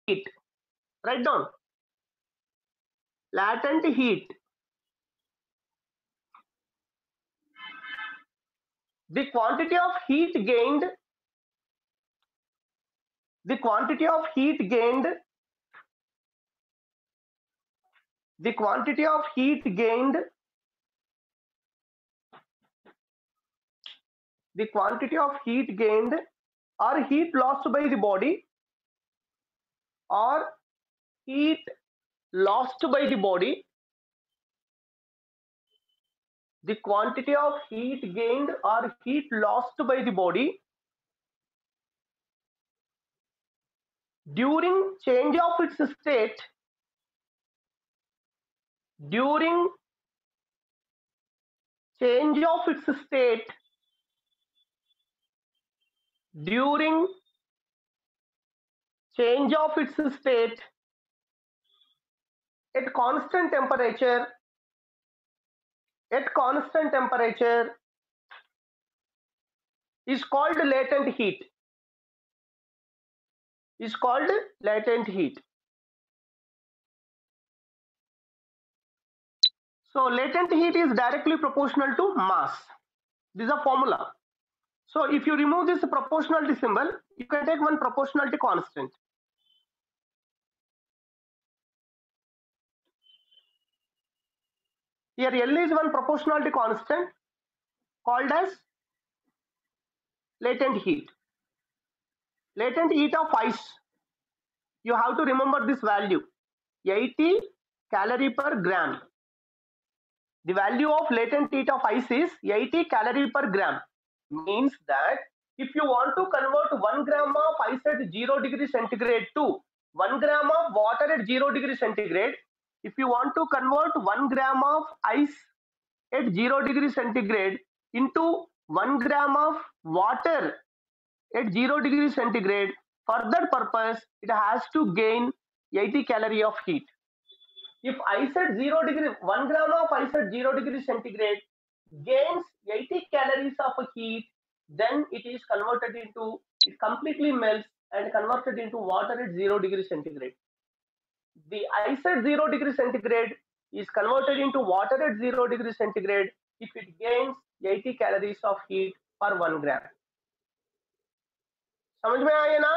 heat. Write down. Latent heat. The quantity of heat gained. The quantity of heat gained. The quantity of heat gained. The quantity of heat gained or heat lost by the body, or heat lost by the body. The quantity of heat gained or heat lost by the body during change of its state, during change of its state, during change of its state at constant temperature, is called latent heat. Is called latent heat. So latent heat is directly proportional to mass. This is a formula. So if you remove this proportionality symbol, you can take one proportionality constant. Here L is one proportionality constant called as latent heat. Latent heat of ice, you have to remember this value, 80 calorie per gram. The value of latent heat of ice is 80 calorie per gram. Means that if you want to convert 1 gram of ice at 0 degree centigrade to 1 gram of water at 0 degree centigrade, if you want to convert 1 gram of ice at 0 degree centigrade into 1 gram of water at 0 degree centigrade, for that purpose it has to gain 80 calorie of heat. If ice at 0 degree, 1 gram of ice at 0 degree centigrade gains 80 calories of heat, then it is converted into, it completely melts and converted into water at 0 degree centigrade. The ice at 0 degree centigrade is converted into water at 0 degree centigrade if it gains 80 calories of heat per 1 gram. समझ में आया ना?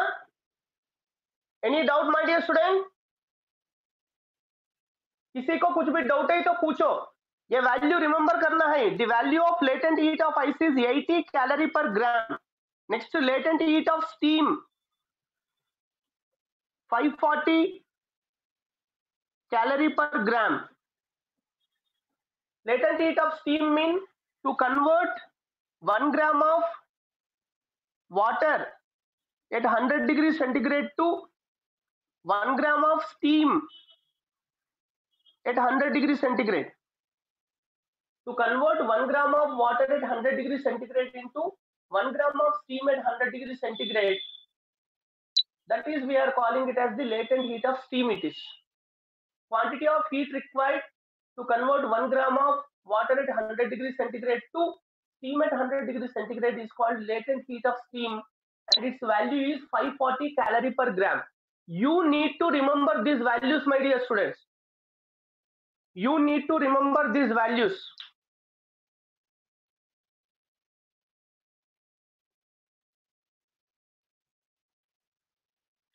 Any doubt my dear student? किसी को कुछ भी doubt है तो पूछो. ये वैल्यू रिमेंबर करना है. The value of latent heat of ice is 80 calorie per gram. Next latent heat of steam 540 calorie per gram. Latent heat of steam mean to convert 1 gram of water at 100 degrees centigrade to 1 gram of steam at 100 degrees centigrade. To convert 1 gram of water at 100 degrees centigrade into 1 gram of steam at 100 degrees centigrade, that is, we are calling it as the latent heat of steam. It is quantity of heat required to convert 1 gram of water at 100 degrees centigrade to steam at 100 degrees centigrade is called latent heat of steam, and its value is 540 calorie per gram. You need to remember these values, my dear students. You need to remember these values.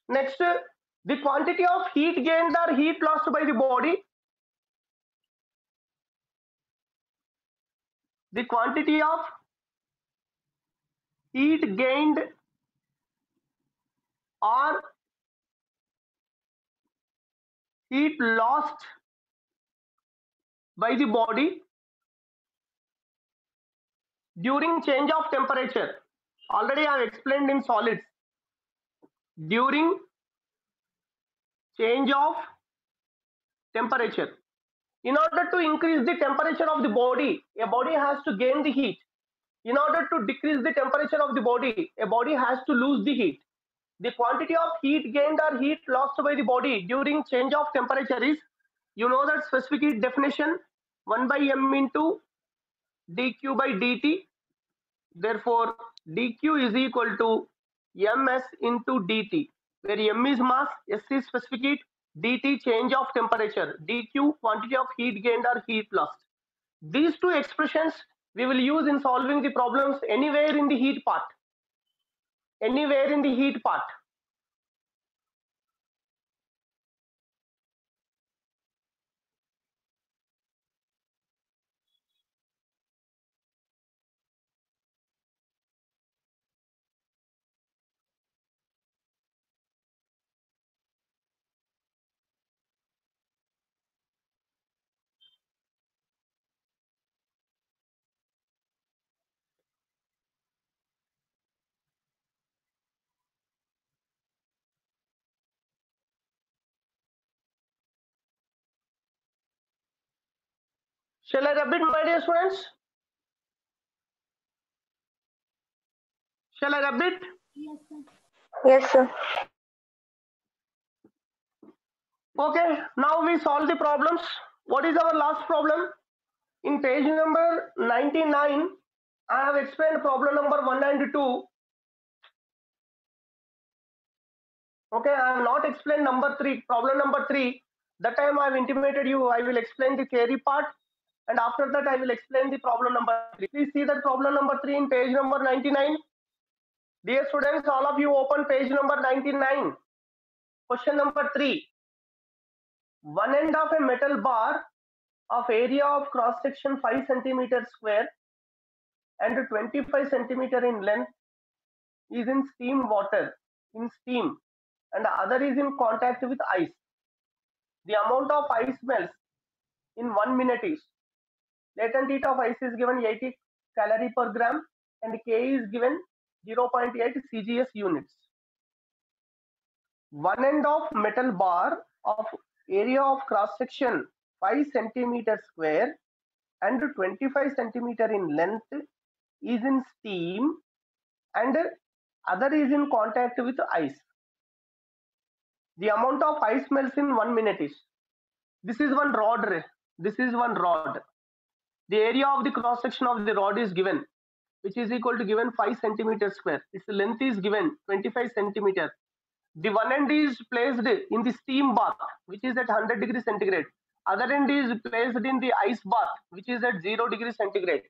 Next, the quantity of heat gained or heat lost by the body. The quantity of heat gained or heat lost by the body during change of temperature. Already I have explained in solids. During change of temperature. In order to increase the temperature of the body, a body has to gain the heat. In order to decrease the temperature of the body, a body has to lose the heat. The quantity of heat gained or heat lost by the body during change of temperature is, you know that specific heat definition, 1 by m into dq by dt. Therefore, dq is equal to ms into dt. where m is mass, s is specific heat, dt change of temperature, dq quantity of heat gained or heat lost. These two expressions we will use in solving the problems anywhere in the heat part. Anywhere in the heat part. Shall I rub it, my dear students? Shall I rub it? Yes, sir. Yes, sir. Okay, now we solve the problems. What is our last problem? In page number 99, I have explained problem number 1 and 2. Okay, I have not explained number 3, problem number 3. That time I have intimated you, I will explain the theory part, and after that I will explain the problem number 3. Please see that problem number 3 in page number 99. Dear students, all of you open page number 99. Question number 3. One end of a metal bar of area of cross section 5 centimeter square and 25 centimeter in length is in steam water, and the other is in contact with ice. The amount of ice melts in 1 minute is, latent heat of ice is given 80 calorie per gram and K is given 0.8 CGS units. One end of metal bar of area of cross section 5 centimeter square and 25 centimeter in length is in steam and other is in contact with ice. The amount of ice melts in 1 minute is, this is one rod, this is one rod. The area of the cross section of the rod is given, which is equal to given 5 centimeter square. Its length is given 25 centimeter. The one end is placed in the steam bath, which is at 100 degrees centigrade. Other end is placed in the ice bath, which is at 0 degrees centigrade.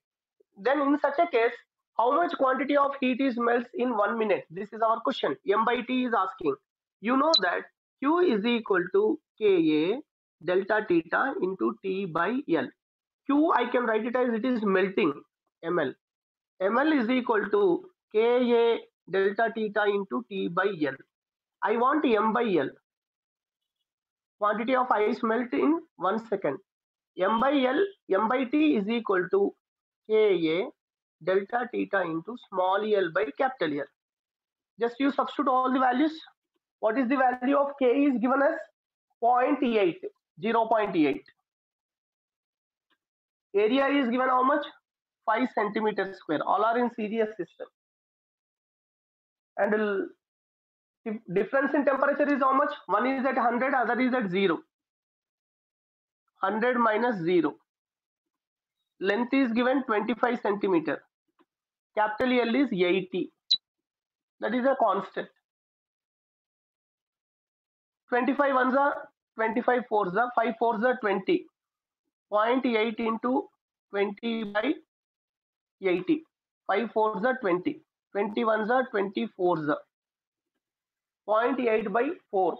Then in such a case, how much quantity of heat is melts in 1 minute? This is our question. M by T is asking. You know that Q is equal to Ka delta theta into T by L. Q I can write it as it is melting, ml. ml is equal to Ka delta theta into T by L. I want M by L. Quantity of ice melt in 1 second. M by L, M by T is equal to Ka delta theta into small l by capital L. Just you substitute all the values. What is the value of K is given as 0.8, 0.8. Area is given how much? 5 centimeters square. All are in series system. And difference in temperature is how much? One is at 100, other is at 0. 100 minus 0. Length is given 25 centimeter. Capital L is 80. That is a constant. 25 ones are 25 fours are 5 fours are 20. 0.8 into 20 by 80. 5 fours are 20. 20 ones are 24s are 0.8 by 4.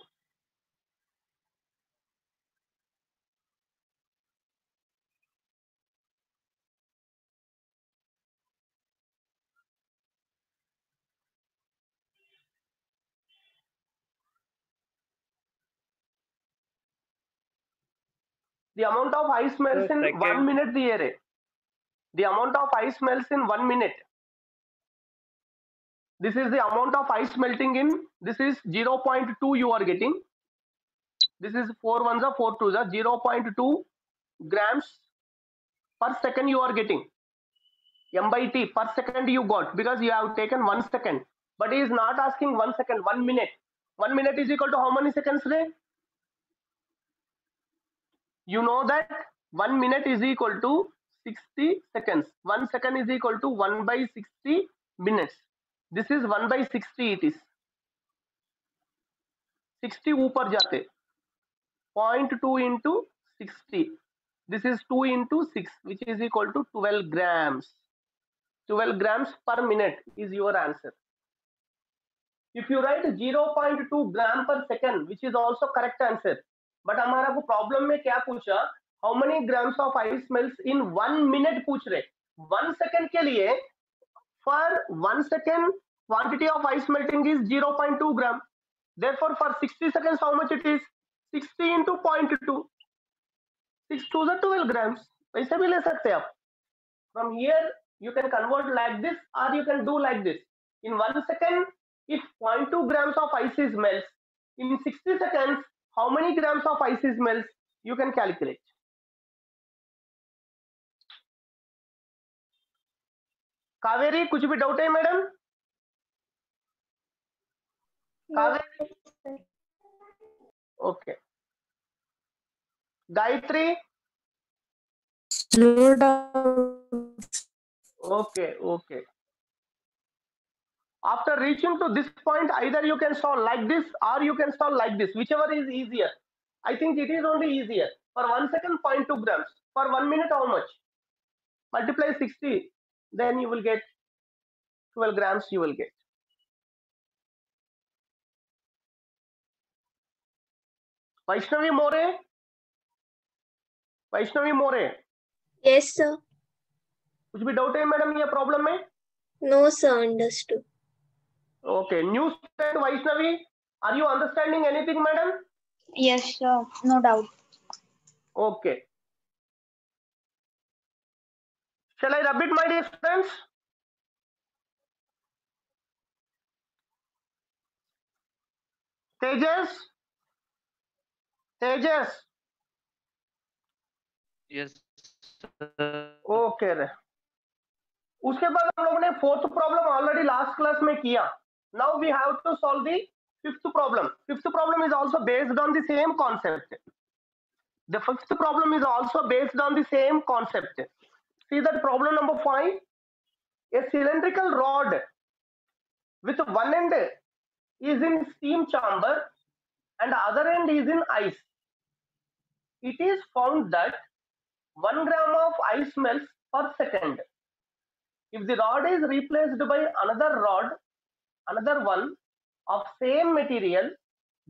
The amount of ice melts in 1 minute the area. The amount of ice melts in 1 minute. This is the amount of ice melting in, this is 0.2 you are getting. This is 4 ones are 4 twos are 0.2 grams per second you are getting. M by T per second you got because you have taken 1 second. But he is not asking 1 second, 1 minute. 1 minute is equal to how many seconds, Ray? You know that 1 minute is equal to 60 seconds. 1 second is equal to 1 by 60 minutes. This is 1 by 60 it is. 60 ऊपर जाते 0.2 into 60. This is 2 into 6, which is equal to 12 grams. 12 grams per minute is your answer. If you write 0.2 gram per second, which is also correct answer, but हमारा वो problem में क्या पूछा, how many grams of ice melts in 1 minute पूछ रहे, 1 second के लिए, for 1 second quantity of ice melting is 0.2 gram. Therefore for 60 seconds how much it is, 60 into 0.2, 6 to the 12 grams. ऐसे भी ले सकते हैं आप. From here you can convert like this or you can do like this. In 1 second, if 0.2 grams of ice is melts, in 60 seconds how many grams of ice is melts, you can calculate. Kaveri कुछ भी doubt है madam? Kaveri, okay. Gayatri, No doubt. okay, okay. After reaching to this point, either you can solve like this or you can solve like this, whichever is easier. I think it is only easier. For 1 second, 0.2 grams. For 1 minute, how much? Multiply 60, then you will get 12 grams you will get. Vaishnavi More? Vaishnavi More? Yes, sir. कुछ भी doubt है madam ये problem में? No, sir. Understood. Okay. New student Vaishnavi, are you understanding anything, madam? Yes, sir. No doubt. Okay. Shall I rub it, my dear students? Tejas? Tejas? Yes. Okay. उसके बाद हम लोगों ने fourth problem already last class में किया. Now we have to solve the fifth problem. Fifth problem is also based on the same concept. The fifth problem is also based on the same concept. See that problem number 5. A cylindrical rod with one end is in steam chamber and other end is in ice. It is found that 1 gram of ice melts per second. If the rod is replaced by another one of same material,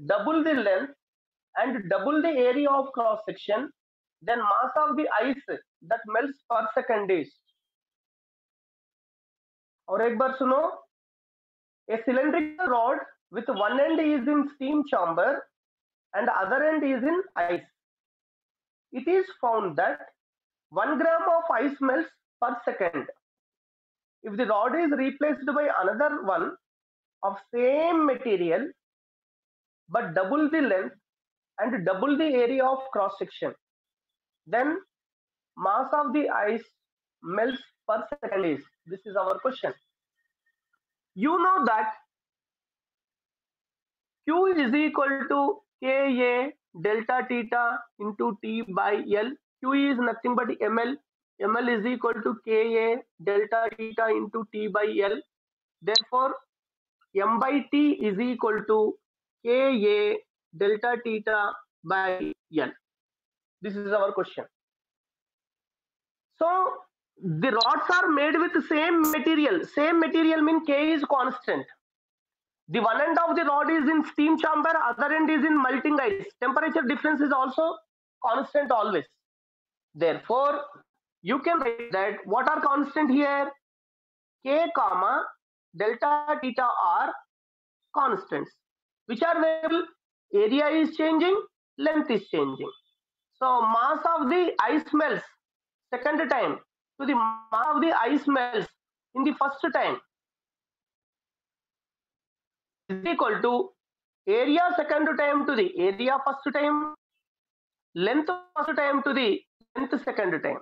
double the length and double the area of cross section, then mass of the ice that melts per second is. और एक बार सुनो. A cylindrical rod with one end is in steam chamber and other end is in ice. It is found that 1 gram of ice melts per second. If the rod is replaced by another one of same material but double the length and double the area of cross section, then mass of the ice melts per second is. This is our question. You know that Q is equal to Ka delta theta into T by L. Q is nothing but ml. ml is equal to Ka delta theta into T by L. Therefore, m by T is equal to Ka delta theta by L. This is our question. So the rods are made with same material. Same material means K is constant. The one end of the rod is in steam chamber, other end is in melting ice. Temperature difference is also constant always. Therefore, you can write that what are constant here? K comma delta theta are constants. Which are variable? Area is changing, length is changing. So mass of the ice melts second time to the mass of the ice melts in the first time is equal to area second time to the area first time, length first time to the length second time.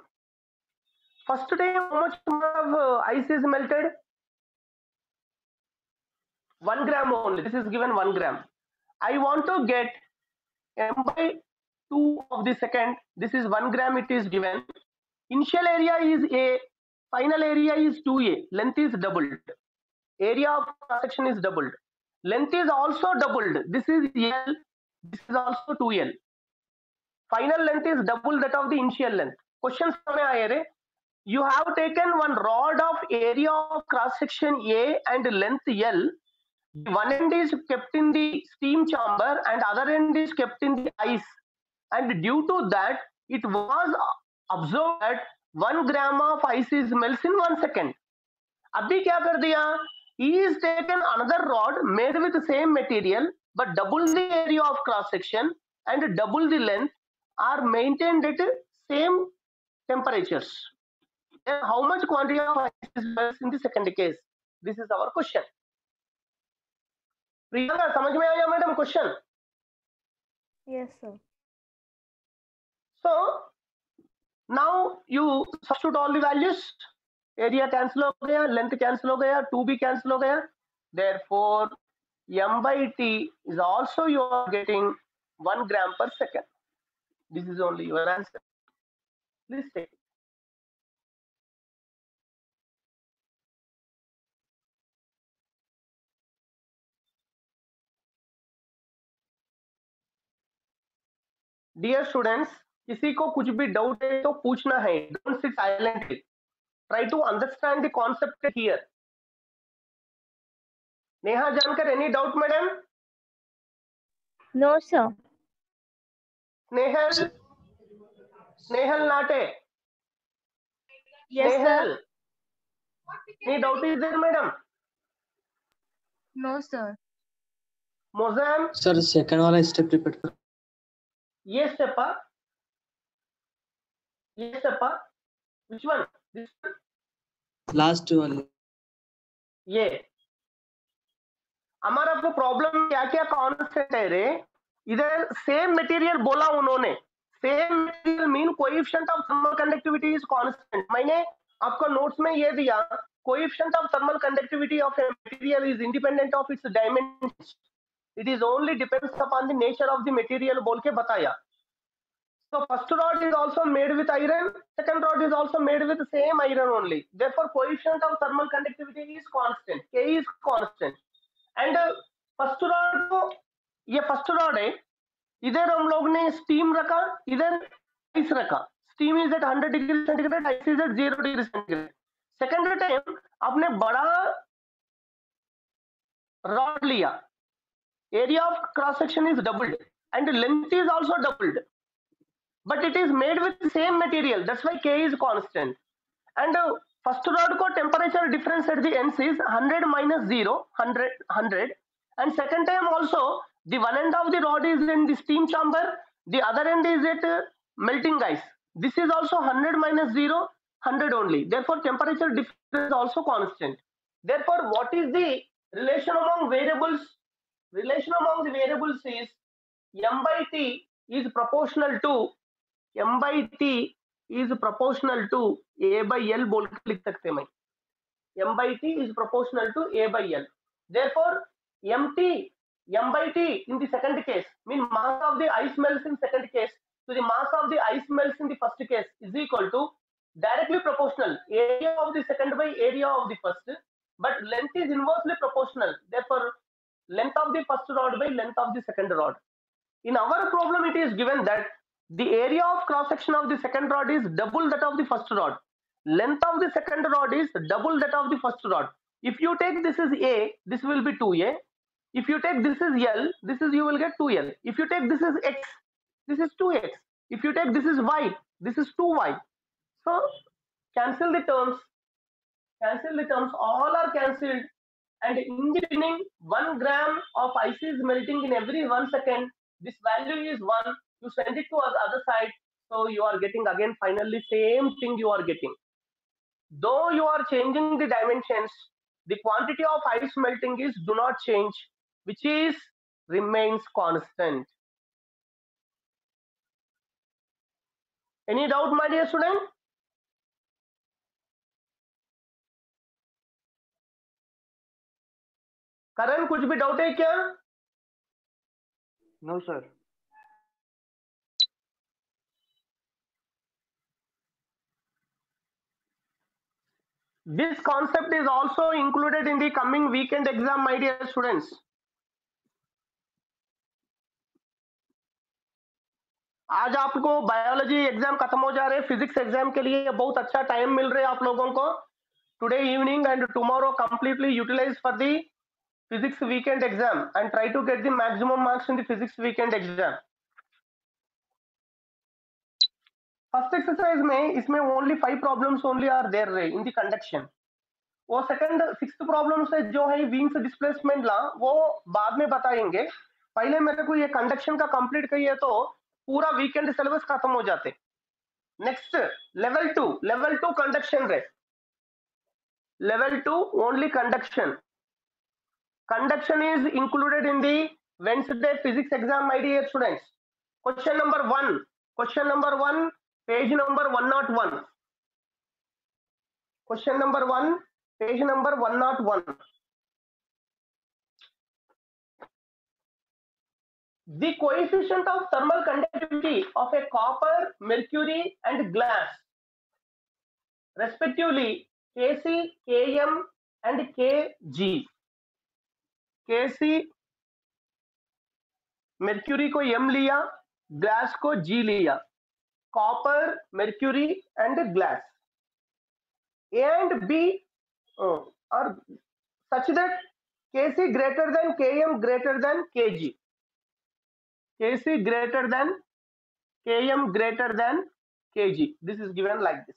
First time how much of ice is melted? 1 gram only. This is given 1 gram. I want to get m by 2 of the second. This is 1 gram it is given. Initial area is A, final area is 2A, length is doubled, area of cross section is doubled. length is also doubled. This is L, this is also 2L. Final length is double that of the initial length. Question samay aaye re. You have taken one rod of area of cross section A and length L. One end is kept in the steam chamber and other end is kept in the ice. And due to that, it was observed that 1 gram of ice is melts in 1 second. अभी क्या कर दिया? He is taken another rod made with the same material but double the area of cross section and double the length are maintained at same temperatures. Then how much quantity of ice is melts in the second case? This is our question. Priyanka समझ में आया madam question? Yes, sir. So now you substitute all the values. Area cancel हो गया, length cancel हो गया, 2b cancel हो गया. Therefore m by t is also you are getting 1 gram per second. This is only your answer. Please take it. Dear students, किसी को कुछ भी डाउट है तो पूछना है. Don't sit silently. Try to understand the concept here. Neha जानकर any doubt madam? No, sir. Snehal Nate. Yes, Snehal. sir. Any doubt is there madam? No, sir. Mozam, sir second वाला स्टेप रिपीट कर. ये step up. ये step up. Which one? This one? Last वाले. ये हमारा तो problem क्या क्या कॉन्स्टेंट है रे. इधर सेम मटेरियल बोला उन्होंने. Same material mean coefficient of thermal conductivity is constant. मैंने आपको नोट्स में ये दिया. Coefficient of thermal conductivity of a material is independent of its dimensions. It is only depends upon the nature of the material बोल के बताया. So first rod is also made with iron, second rod is also made with the same iron only. Therefore coefficient of thermal conductivity is constant. K is constant. And first rod को ये first rod है. इधर हम लोग ने steam रखा, इधर ice रखा. Steam is at 100 degree centigrade, ice is at 0 degree centigrade. Second time आपने बड़ा rod लिया. Area of cross section is doubled and length is also doubled. But it is made with the same material. That's why K is constant. And first rod ko temperature difference at the ends is 100 minus 0, 100. And second time also, the one end of the rod is in the steam chamber, the other end is at melting ice. This is also 100 minus 0, 100 only. Therefore, temperature difference is also constant. Therefore, what is the relation among variables? Relation among the variables is m by t is proportional to m by t is proportional to a by l बोल के लिख सकते मैं. m by t is proportional to a by l. Therefore m by t in the second case mean mass of the ice melts in second case to the mass of the ice melts in the first case is equal to directly proportional area of the second by area of the first, but length is inversely proportional. Therefore length of the first rod by length of the second rod. In our problem it is given that the area of cross section of the second rod is double that of the first rod. Length of the second rod is double that of the first rod. If you take this is A, this will be 2A. If you take this is L, this is you will get 2L. If you take this is X, this is 2X. If you take this is Y, this is 2Y. So cancel the terms. Cancel the terms. All are cancelled. And in the beginning, 1 gram of ice is melting in every 1 second. This value is 1. You send it to the other side, so you are getting again finally same thing you are getting. Though you are changing the dimensions, the quantity of ice melting is do not change, which is remains constant. Any doubt my dear student? करण कुछ भी doubt है क्या? No, sir. This concept is also included in the coming weekend exam, my dear students. आज आपको biology exam खत्म हो जा रहे, फिजिक्स एग्जाम के लिए बहुत अच्छा टाइम मिल रहा है आप लोगों को. Today evening and tomorrow completely utilise for the physics weekend exam and try to get the maximum marks in the physics weekend exam. First exercise में इसमें only 5 problems only are there in the conduction. वो second 6th problem से जो है wings displacement ला वो बाद में बताएंगे. पहले मेरे को ये कंडक्शन का कंप्लीट करिए तो पूरा वीकेंड सिलेबस खत्म हो जाते. नेक्स्ट लेवल 2 कंडक्शन रे. Level 2 only conduction. Conduction is included in the Wednesday physics exam, my dear students. Question number 1, page number 101. Question number 1, page number 101. The coefficient of thermal conductivity of a copper, mercury and glass, respectively Kc, Km and Kg. Kc mercury को m लिया, glass को g लिया. Copper, mercury and glass. A and B are such that Kc greater than Km greater than Kg. Kc greater than Km greater than Kg. This is given like this.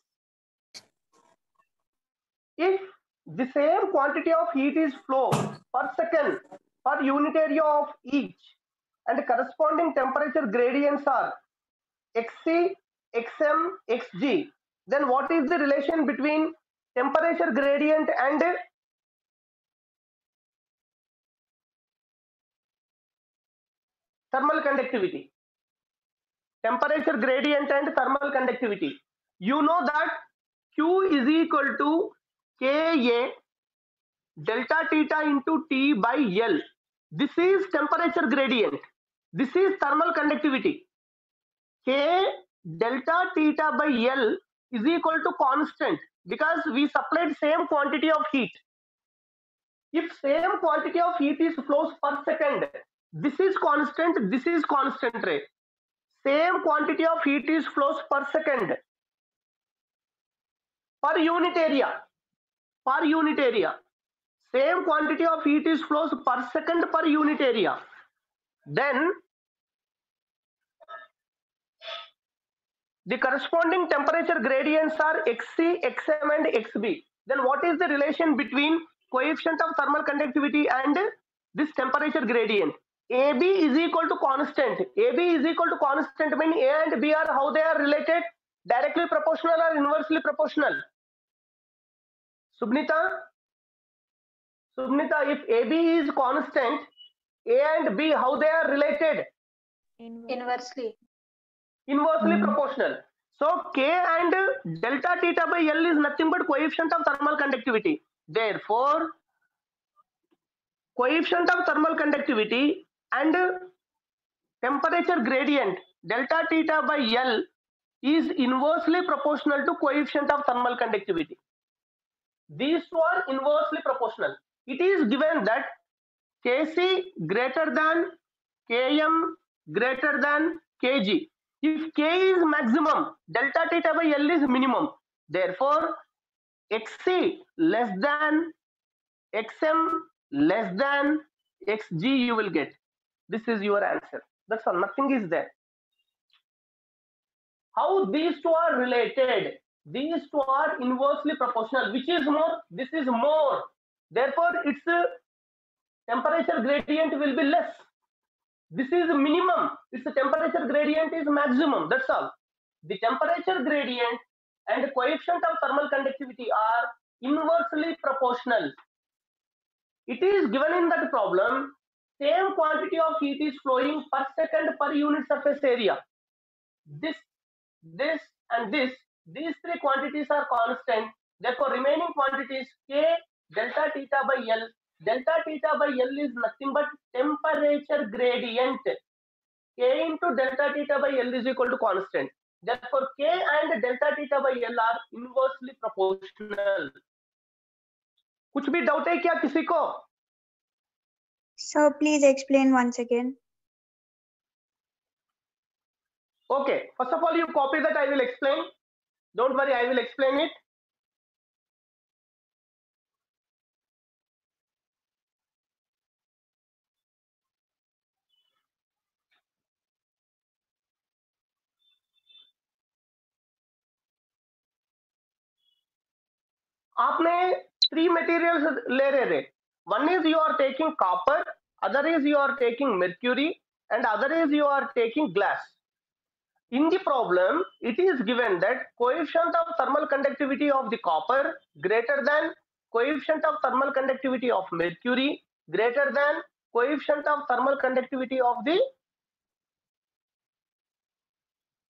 If the same quantity of heat is flow per second per unit area of each and corresponding temperature gradients are Xc, Xm, Xg, then what is the relation between temperature gradient and thermal conductivity? Temperature gradient and thermal conductivity. You know that Q is equal to Ka delta theta into T by L. This is temperature gradient. This is thermal conductivity. K delta theta by L is equal to constant because we supplied same quantity of heat. If same quantity of heat is flows per second, this is constant, this is constant ray. Same quantity of heat is flows per second per unit area. Per unit area. Same quantity of heat is flows per second per unit area. Then the corresponding temperature gradients are Xc, Xm and Xb. Then what is the relation between coefficient of thermal conductivity and this temperature gradient? AB is equal to constant. AB is equal to constant means A and B are how they are related? Directly proportional or inversely proportional? Subnita, if AB is constant, A and B how they are related? Inversely. Inversely proportional. So K and delta theta by L is nothing but coefficient of thermal conductivity. Therefore, coefficient of thermal conductivity and temperature gradient delta theta by L is inversely proportional to coefficient of thermal conductivity. These two are inversely proportional. It is given that Kc greater than Km greater than Kg. If K is maximum, delta theta by L is minimum. Therefore, Xc less than Xm less than Xg you will get. This is your answer. That's all. Nothing is there. How these two are related? These two are inversely proportional. Which is more? This is more. Therefore, its temperature gradient will be less. This is minimum. Its temperature gradient is maximum. That's all. The temperature gradient and coefficient of thermal conductivity are inversely proportional. It is given in that problem. Same quantity of heat is flowing per second per unit surface area. This and this, these three quantities are constant. Therefore, remaining quantities K delta theta by L. Delta theta by L is nothing but temperature gradient. K into delta theta by L is equal to constant. Therefore, K and delta theta by L are inversely proportional. कुछ भी doubt है क्या किसी को? Sir, please explain once again. Okay, first of all you copy that, I will explain. Don't worry, I will explain it. आपने 3 materials ले रहे थे. One is you are taking copper, other is you are taking mercury, and other is you are taking glass. In the problem, it is given that coefficient of thermal conductivity of the copper greater than coefficient of thermal conductivity of mercury greater than coefficient of thermal conductivity of the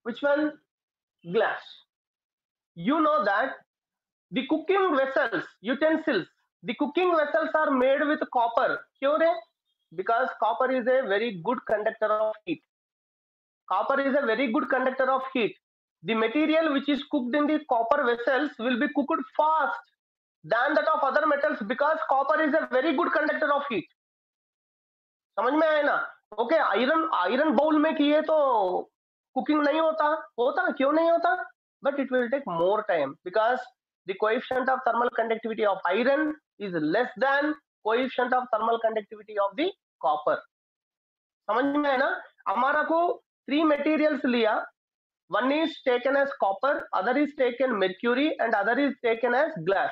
which one? Glass. You know that the cooking vessels, utensils, the cooking vessels are made with copper. क्यों रे? Because copper is a very good conductor of heat. Copper is a very good conductor of heat. The material which is cooked in the copper vessels will be cooked fast than that of other metals because copper is a very good conductor of heat. समझ में आया ना? Okay, iron bowl में किए तो cooking नहीं होता क्यों नहीं होता? But it will take more time because the coefficient of thermal conductivity of iron is less than coefficient of thermal conductivity of the copper. समझ में आया ना? हमारा को 3 मटेरियल्स लिया. One is taken as copper, other is taken mercury, and other is taken as glass.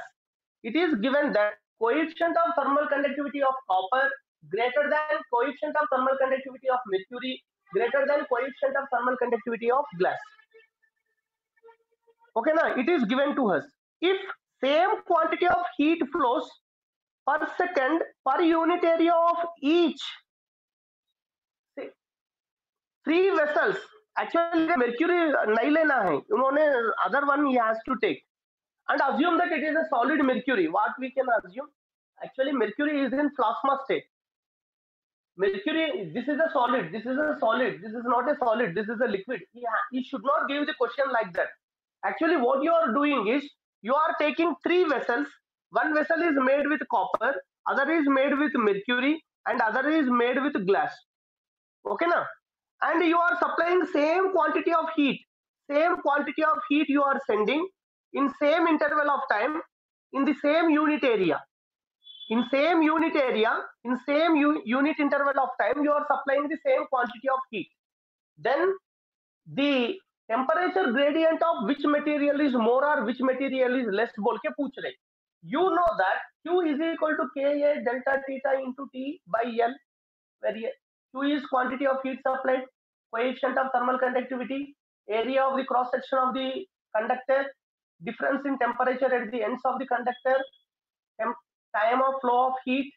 It is given that coefficient of thermal conductivity of copper greater than coefficient of thermal conductivity of mercury greater than coefficient of thermal conductivity of glass. Okay, now it is given to us. If same quantity of heat flows per second per unit area of each 3 vessels, actually mercury नहीं लेना है उन्होंने, other one he has to take and assume that it is a solid mercury. What we can assume? Actually mercury is in plasma state. Mercury, this is a solid, this is a solid, this is not a solid, this is a liquid. He should not give the question like that. Actually what you are doing is you are taking 3 vessels. One vessel is made with copper, other is made with mercury, and other is made with glass. Okay na? And you are supplying same quantity of heat. Same quantity of heat you are sending in same interval of time in the same unit area. In same unit area, in same unit interval of time, you are supplying the same quantity of heat. Then the temperature gradient of which material is more or which material is less बोल के पूछ रहे. You know that Q is equal to Ka delta theta into T by L, where Q is quantity of heat supplied, coefficient of thermal conductivity, area of the cross section of the conductor, difference in temperature at the ends of the conductor, time of flow of heat,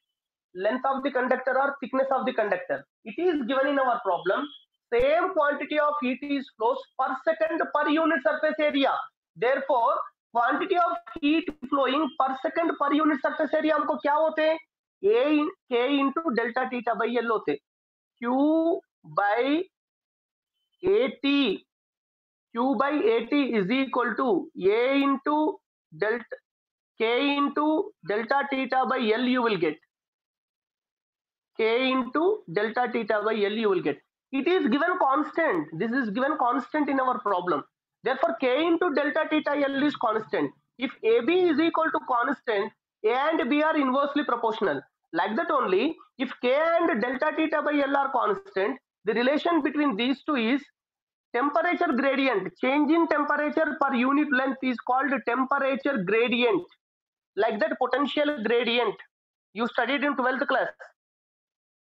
length of the conductor or thickness of the conductor. It is given in our problem. Same quantity of heat is flows per second per unit surface area. Therefore, quantity of heat flowing per second per unit surface area हमको क्या होते हैं? K into delta theta by L होते. Q by AT, Q by AT is equal to A into delta K into delta theta by L you will get. K into delta theta by L you will get. It is given constant. This is given constant in our problem. Therefore, K into delta theta L is constant. If AB is equal to constant, A and B are inversely proportional. Like that only, if K and delta theta by L are constant, the relation between these two is temperature gradient. Change in temperature per unit length is called temperature gradient. Like that potential gradient. You studied in 12th class.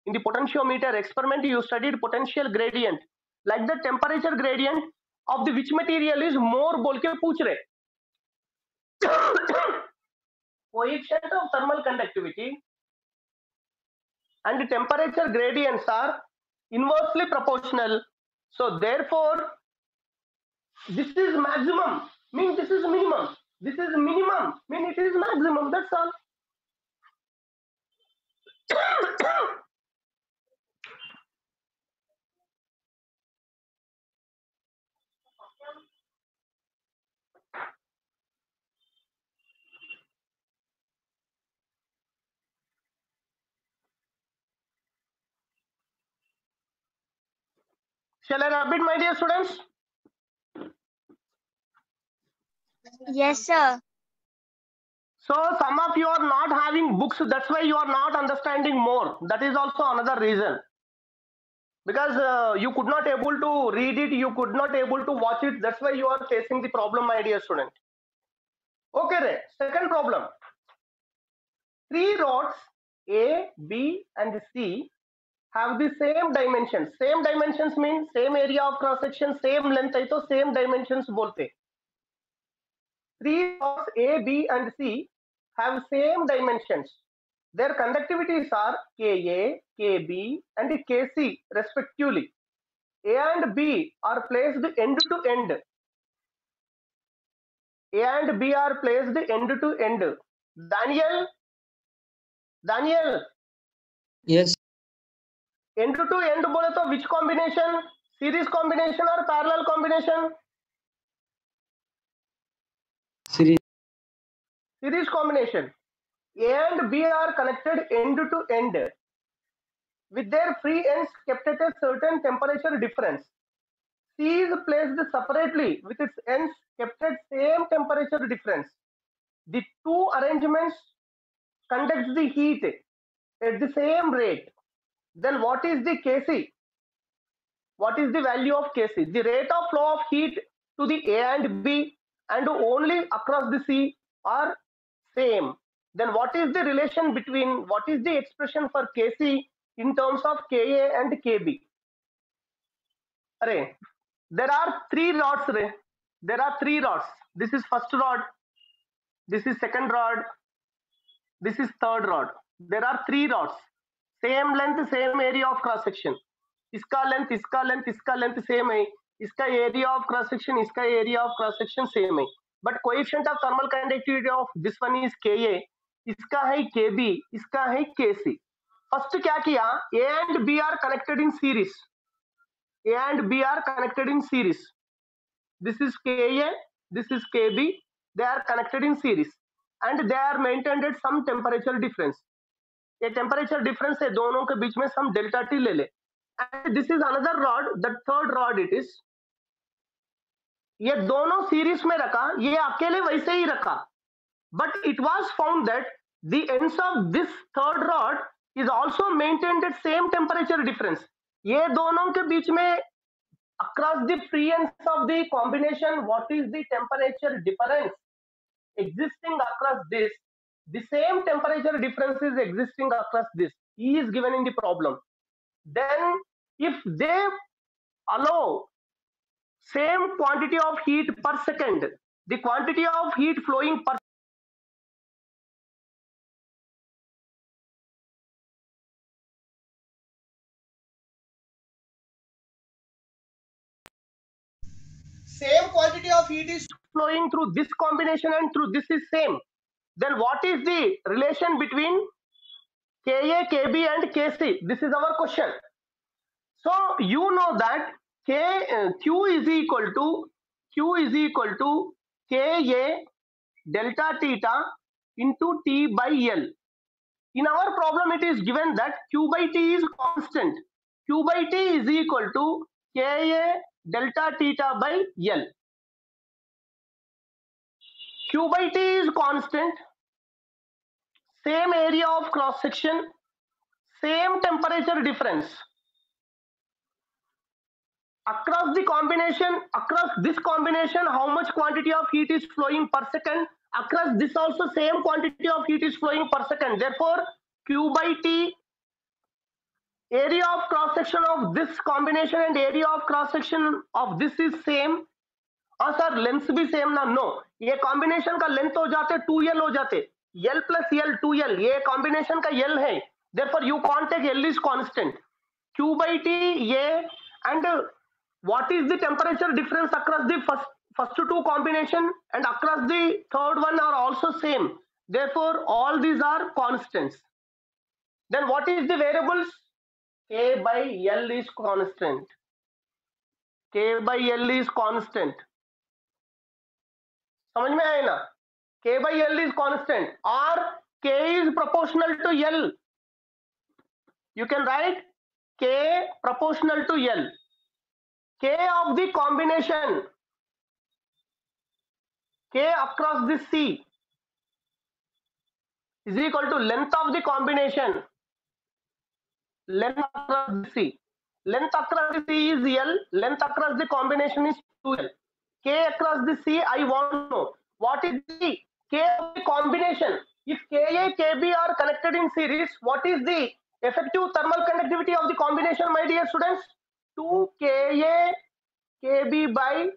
In the potentiometer experiment, you studied potential gradient. Like the temperature gradient of the which material is more बोल के पूछ रहे. Coefficient of thermal conductivity and the temperature gradients are inversely proportional. So therefore, this is maximum, means this is minimum. This is minimum, mean it is maximum. That's all. Shall I repeat, my dear students? Yes, sir. So some of you are not having books, that's why you are not understanding more. That is also another reason. Because you could not able to read it, you could not able to watch it, that's why you are facing the problem, my dear student. Okay, Ray. Second problem. Three rods A, B and C have the same dimensions. Same dimensions means same area of cross section, same length hai to same dimensions bolte. Three rods A, B and C have same dimensions. Their conductivities are Ka, Kb and Kc respectively. A and B are placed end to end. A and B are placed end to end. Daniel, Yes. end to end बोले तो which combination? Series combination or parallel combination? Series. Series combination. A and B are connected end to end with their free ends kept at a certain temperature difference. C is placed separately with its ends kept at same temperature difference. The two arrangements conduct the heat at the same rate. Then what is the Kc? What is the value of Kc? The rate of flow of heat to the A and B and only across the C are same. Then what is the relation between, what is the expression for Kc in terms of Ka and Kb? Array, there are three rods. Array. There are three rods. This is first rod. This is second rod. This is third rod. There are three rods. Same length, same area of cross section. इसका length, इसका length, इसका length same है. इसका area of cross section, इसका area of cross section same है. But coefficient of thermal conductivity of this one is Ka, इसका है Kb, इसका है Kc. फर्स्ट क्या किया? A and B are connected in series. A and B are connected in series. This is Ka, this is Kb. They are connected in series and they are maintained at some temperature difference. ये temperature difference है दोनों के बीच में, सम delta T ले ले. And this is another rod, the third rod it is. ये दोनों series में रखा, ये अकेले वैसे ही रखा, but it was found that the ends of this third rod is also maintained eight same temperature difference. ये दोनों के बीच में across the free ends of the combination, what is the temperature difference existing across this? The same temperature difference is existing across this. E is given in the problem. Then if they allow same quantity of heat per second, the quantity of heat flowing per same quantity of heat is flowing through this combination and through this is same, then what is the relation between Ka, Kb and Kc? This is our question. So you know that Q is equal to Ka delta theta into T by L. In our problem it is given that Q by T is constant. Q by T is equal to Ka delta theta by L. Q by T is constant, same area of cross section, same temperature difference. Across the combination, across this combination, how much quantity of heat is flowing per second? Across this also same quantity of heat is flowing per second. Therefore, Q by T, area of cross section of this combination and area of cross section of this is same. हाँ sir, length भी same ना? No, ये combination का length हो जाते 2L हो जाते, L plus L 2L, ये कॉम्बिनेशन का L है. Therefore you can't take L is constant. Q by T ये, and what is the temperature difference across the first two combination and across the third one are also same. Therefore all these are constants. Then what is the variables? K by L is constant. K by L is constant. समझ में आए ना? K by L is constant or K is proportional to L. You can write K proportional to L. K of the combination, K across this C is equal to length of the combination. Length across the C. Length across the C is L. Length across the combination is 2L. K across the C, I want to know what is the K of the combination. If Ka, Kb are connected in series, what is the effective thermal conductivity of the combination, my dear students? 2 Ka Kb by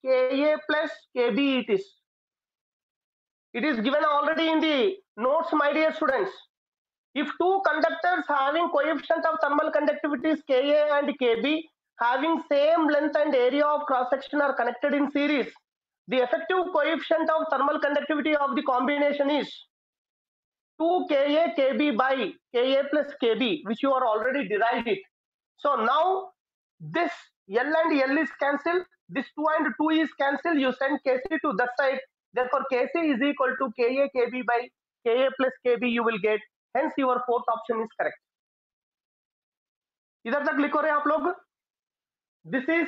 Ka plus Kb it is. It is given already in the notes, my dear students. If two conductors having coefficient of thermal conductivities Ka and Kb having same length and area of cross section are connected in series, the effective coefficient of thermal conductivity of the combination is 2 Ka Kb by Ka plus Kb, which you are already derived it. So now this L and L is cancelled, this 2 and 2 is cancelled, you send Kc to that side. Therefore Kc is equal to Ka Kb by Ka plus Kb you will get. Hence your fourth option is correct. इधर तक लिखो रहे आप लोग. This is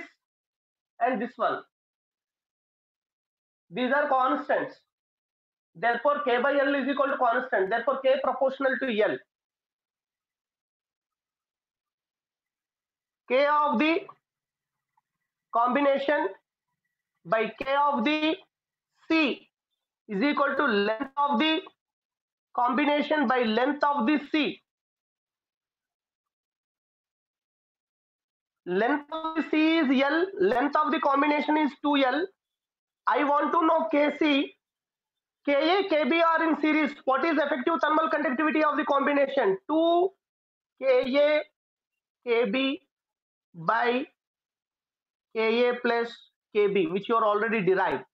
and this one. These are constants. Therefore K by L is equal to constant. Therefore K proportional to L. K of the combination by K of the C is equal to length of the combination by length of the C. Length of the C is L, length of the combination is 2L. I want to know Kc. Ka, Kb are in series. What is effective thermal conductivity of the combination? 2 Ka Kb by Ka plus Kb, which you are already derived.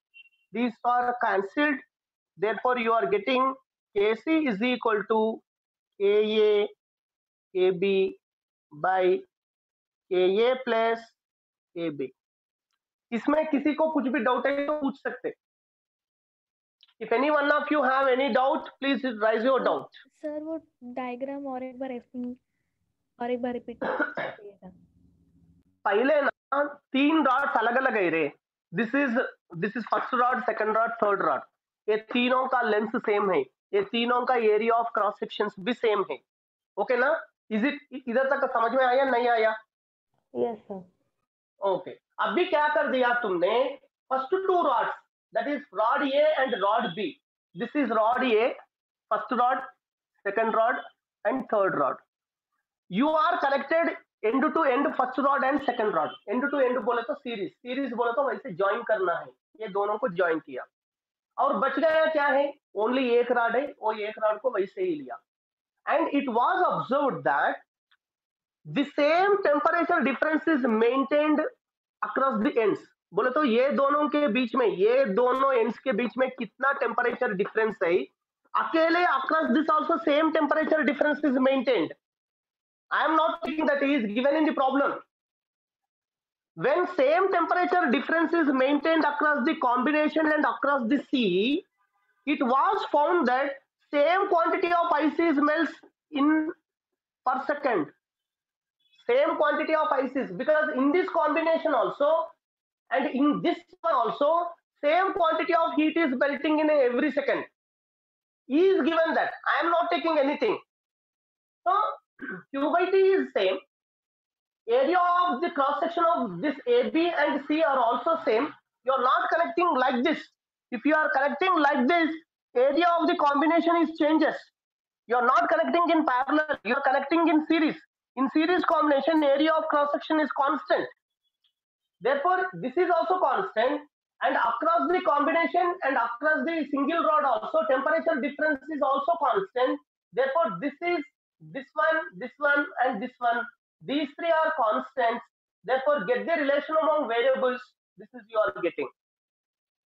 These are cancelled. Therefore, you are getting Kc is equal to Ka Kb by Ka plus Kb. इसमें किसी को कुछ भी doubt है तो पूछ सकते. If any one of you have any doubt, please raise your doubt. Sir वो डायग्राम और एक बार रिपीट कीजिएगा. पहले ना 3 रॉड्स अलग अलग है रे. This is first rod, second rod, third rod. ये तीनों का लेंथ सेम है. ये तीनों का एरिया ऑफ क्रॉस सेक्शंस भी सेम है. ओके ना? इज इट इधर तक समझ में आया नहीं आया? Yes sir. ओके. अभी क्या कर दिया तुमने? First 2 rods, that is rod A and rod B. This is rod A, first rod, second rod and third rod. You are connected end to end first rod and second rod. End to end बोले तो series बोले तो वैसे join करना है. ये दोनों को ज्वाइन किया और बच गया क्या है? ओनली एक रॉड है. वो एक रॉड को वैसे ही लिया. And it was observed that the same temperature difference is maintained across the ends. बोले तो ये दोनों के बीच में, ये दोनों एंड्स के बीच में कितना टेम्परेचर डिफरेंस है? अकेले across this also same temperature difference is maintained. I am not thinking that is given in the problem. When same temperature difference is maintained across the combination and across the C, it was found that same quantity of ice is melts in per second. Same quantity of ice is, because in this combination also and in this one also same quantity of heat is melting in every second. E is given that. I am not taking anything. So Q by T is same. Area of the cross section of this AB and C are also same. You are not connecting like this. If you are connecting like this, area of the combination is changes. You are not connecting in parallel. You are connecting in series. In series combination, area of cross section is constant. Therefore, this is also constant, and across the combination and across the single rod also temperature difference is also constant. Therefore, this is this one and this one. These 3 are constants. Therefore, get the relation among variables. This is you are getting.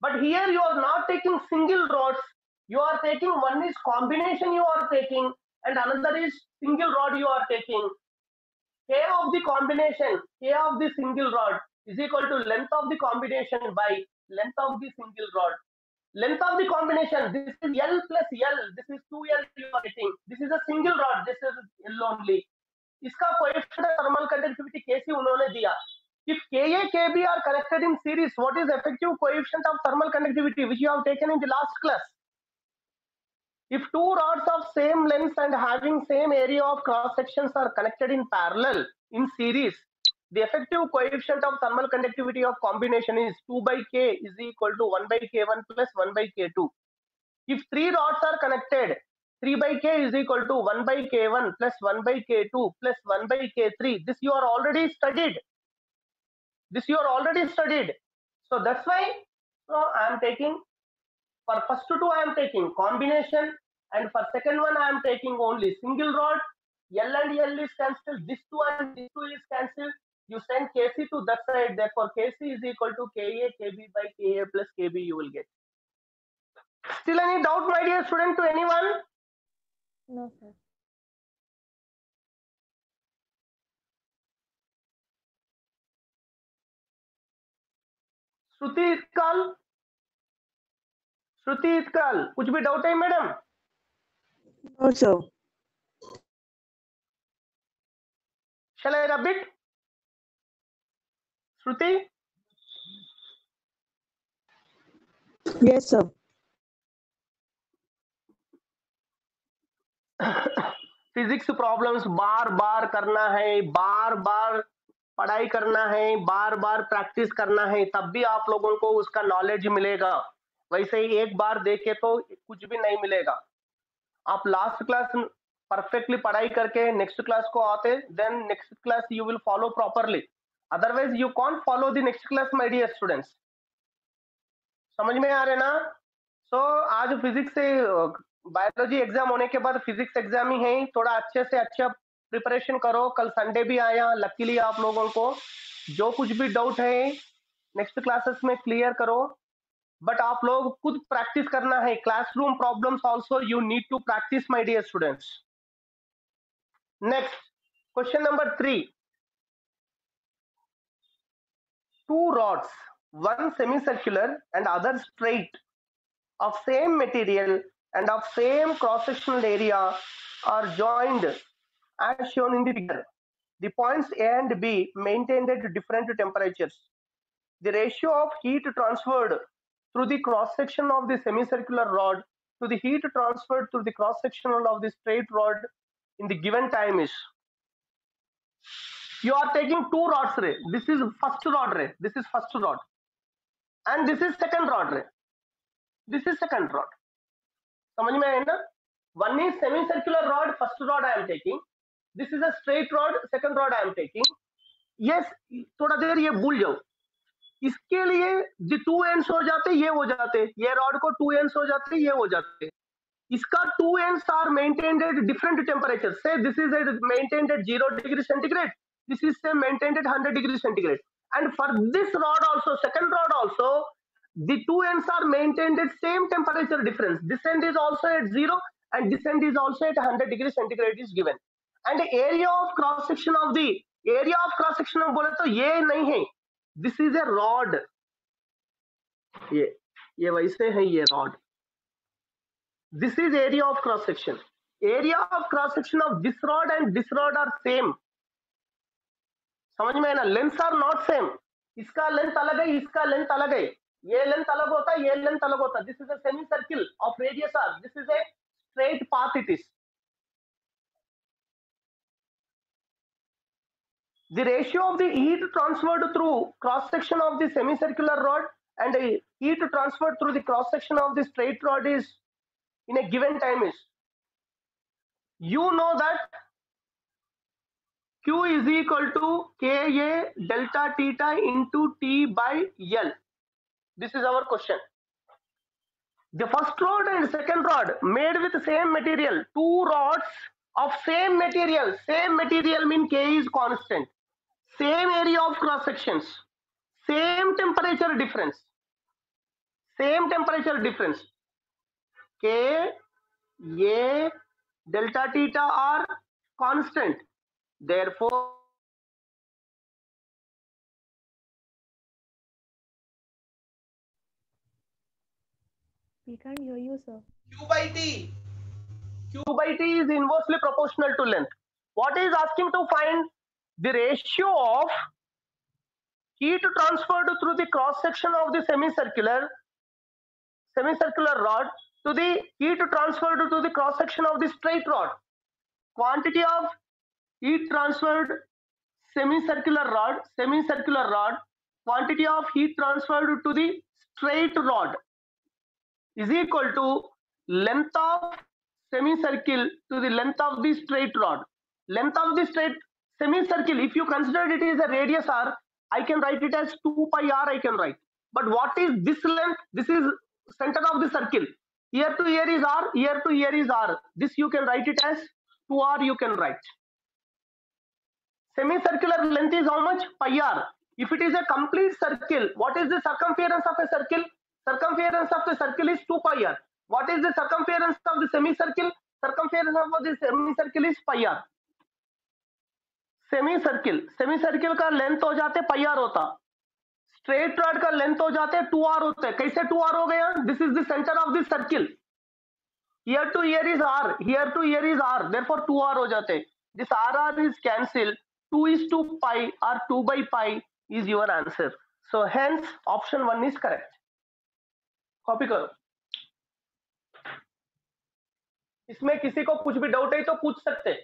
But here you are not taking single rods. You are taking, one is combination you are taking and another is single rod you are taking. K of the combination, K of the single rod is equal to length of the combination by length of the single rod. Length of the combination, this is L plus L, this is 2L you are getting. This is a single rod, this is L only. इसका coefficient thermal conductivity कैसे उन्होंने दिया? If Ka, Kb are connected in series, what is effective coefficient of thermal conductivity, which you have taken in the last class? If two rods of same length and having same area of cross sections are connected in parallel in series, the effective coefficient of thermal conductivity of combination is 2 by K is equal to 1 by K1 plus 1 by K2. If three rods are connected, 3 by K is equal to 1 by K1 plus 1 by K2 plus 1 by K3. This you are already studied. So that's why I am taking, for first two I am taking combination, and for second one I am taking only single rod. L and L is cancelled. This two and this two is cancelled. You send Kc to that side. Therefore, Kc is equal to Ka Kb by Ka plus Kb. You will get. Still any doubt, my dear student, to anyone? No, sir. श्रुति इत्कल कुछ भी doubt है madam? No, sir. Shall I rub it? Shruti? Yes, sir. Physics problems बार बार करना है, बार बार पढ़ाई करना है, बार बार प्रैक्टिस करना है, तब भी आप लोगों को उसका नॉलेज मिलेगा. वैसे ही एक बार देखे तो कुछ भी नहीं मिलेगा. आप लास्ट क्लास परफेक्टली पढ़ाई करके नेक्स्ट क्लास को आते, then next class you will follow properly. Otherwise you can't follow the next class my dear students. समझ में आ रहे ना? सो आज फिजिक्स से बायोलॉजी एग्जाम होने के बाद फिजिक्स एग्जाम ही है, थोड़ा अच्छे से अच्छा प्रिपरेशन करो. कल संडे भी आया, लकीली आप लोगों को जो कुछ भी डाउट है नेक्स्ट क्लासेस में क्लियर करो. बट आप लोग खुद प्रैक्टिस करना है. Classroom problems also you need to practise my dear students. Next question number 3. Two rods, one semicircular and other straight, of same material and of same cross-sectional area are joined as shown in the figure. The points A and B maintained at different temperatures. The ratio of heat transferred through the cross-section of the semicircular rod to the heat transferred through the cross-sectional of the straight rod in the given time is. You are taking two rods ray. This is first rod ray. This is first rod, and this is second rod ray. This is second rod. समझ में आया ना? One is semicircular rod. First rod I am taking. This is a straight rod. Second rod I am taking. Yes, थोड़ा देर ये भूल जाओ. इसके लिए जो टू एंड्स हो जाते ये हो जाते, ये रॉड को टू एंड्स हो जाते ये हो जाते. इसका two ends are maintained at different temperature. Say this is maintained at 0 degree centigrade. This is say maintained at 100 degrees centigrade, and for this rod also, second rod also, the two ends are maintained at same temperature difference. This end is also at 0 and this end is also at 100 degrees centigrade is given. And the area of cross section of बोले तो ये नहीं है. This is a rod. ये वैसे है ये rod. This is area of cross section. Area of cross section of this rod and this rod are same. समझ में है ना? Length are not same. इसका लेंथ अलग है, इसका लेंथ अलग है. ये लेंथ अलग होता है, ये लेंथ अलग होता है. This is a semicircle of radius R. This is a straight path. It is the ratio of the heat transferred through cross section of the semicircular rod and the heat transferred through the cross section of the straight rod is in a given time is, you know that Q is equal to Ka delta theta into T by L. This is our question. The first rod and second rod made with same material. Two rods of same material. Same material mean K is constant. Same area of cross sections. Same temperature difference. Same temperature difference. K, A, delta theta are constant. Therefore, We can't hear you, sir. Q by T. Q by T is inversely proportional to length. What is asking to find? The ratio of heat transferred through the cross section of the semicircular rod to the heat transferred to the cross section of the straight rod. Quantity of heat transferred semicircular rod, quantity of heat transferred to the straight rod is equal to length of semicircle to the length of the straight rod. Length of the straight semicircle, if you consider it is a radius r, I can write it as 2 pi r, I can write. But what is this length? This is center of the circle. Here to here is r, here to here is r. This you can write it as 2r, you can write. Semicircular length is how much? Pi r. If it is a complete circle, what is the circumference of a circle? Circumference of the circle is 2 pi r. What is the circumference of the semicircle? Circumference of the semicircle is pi r. Semicircle का length हो जाते pi r होता, straight rod का length हो जाते 2r होते. कैसे 2r हो गया? This is the centre of this circle. Here to here is r, here to here is r, therefore 2r हो जाते. This r is cancelled. 2 is to pi or 2 by pi is your answer. So hence option 1 is correct. Copy करो. इसमें किसी को कुछ भी doubt है तो पूछ सकते.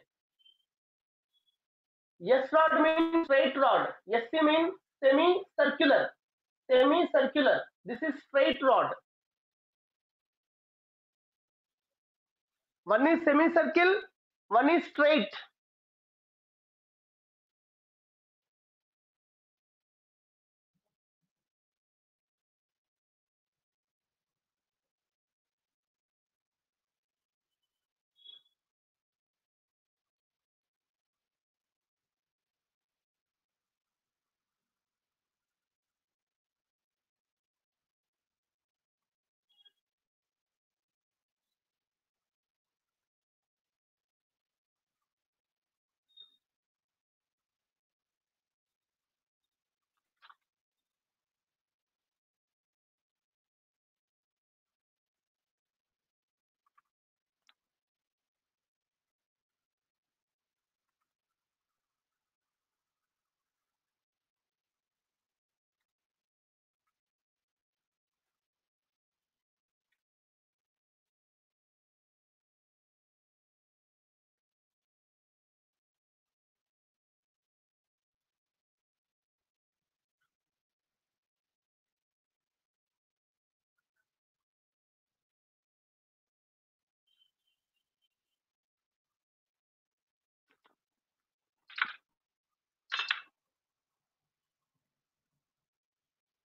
S rod means straight rod. SC means semicircular. This is straight rod. One is semicircle, one is straight.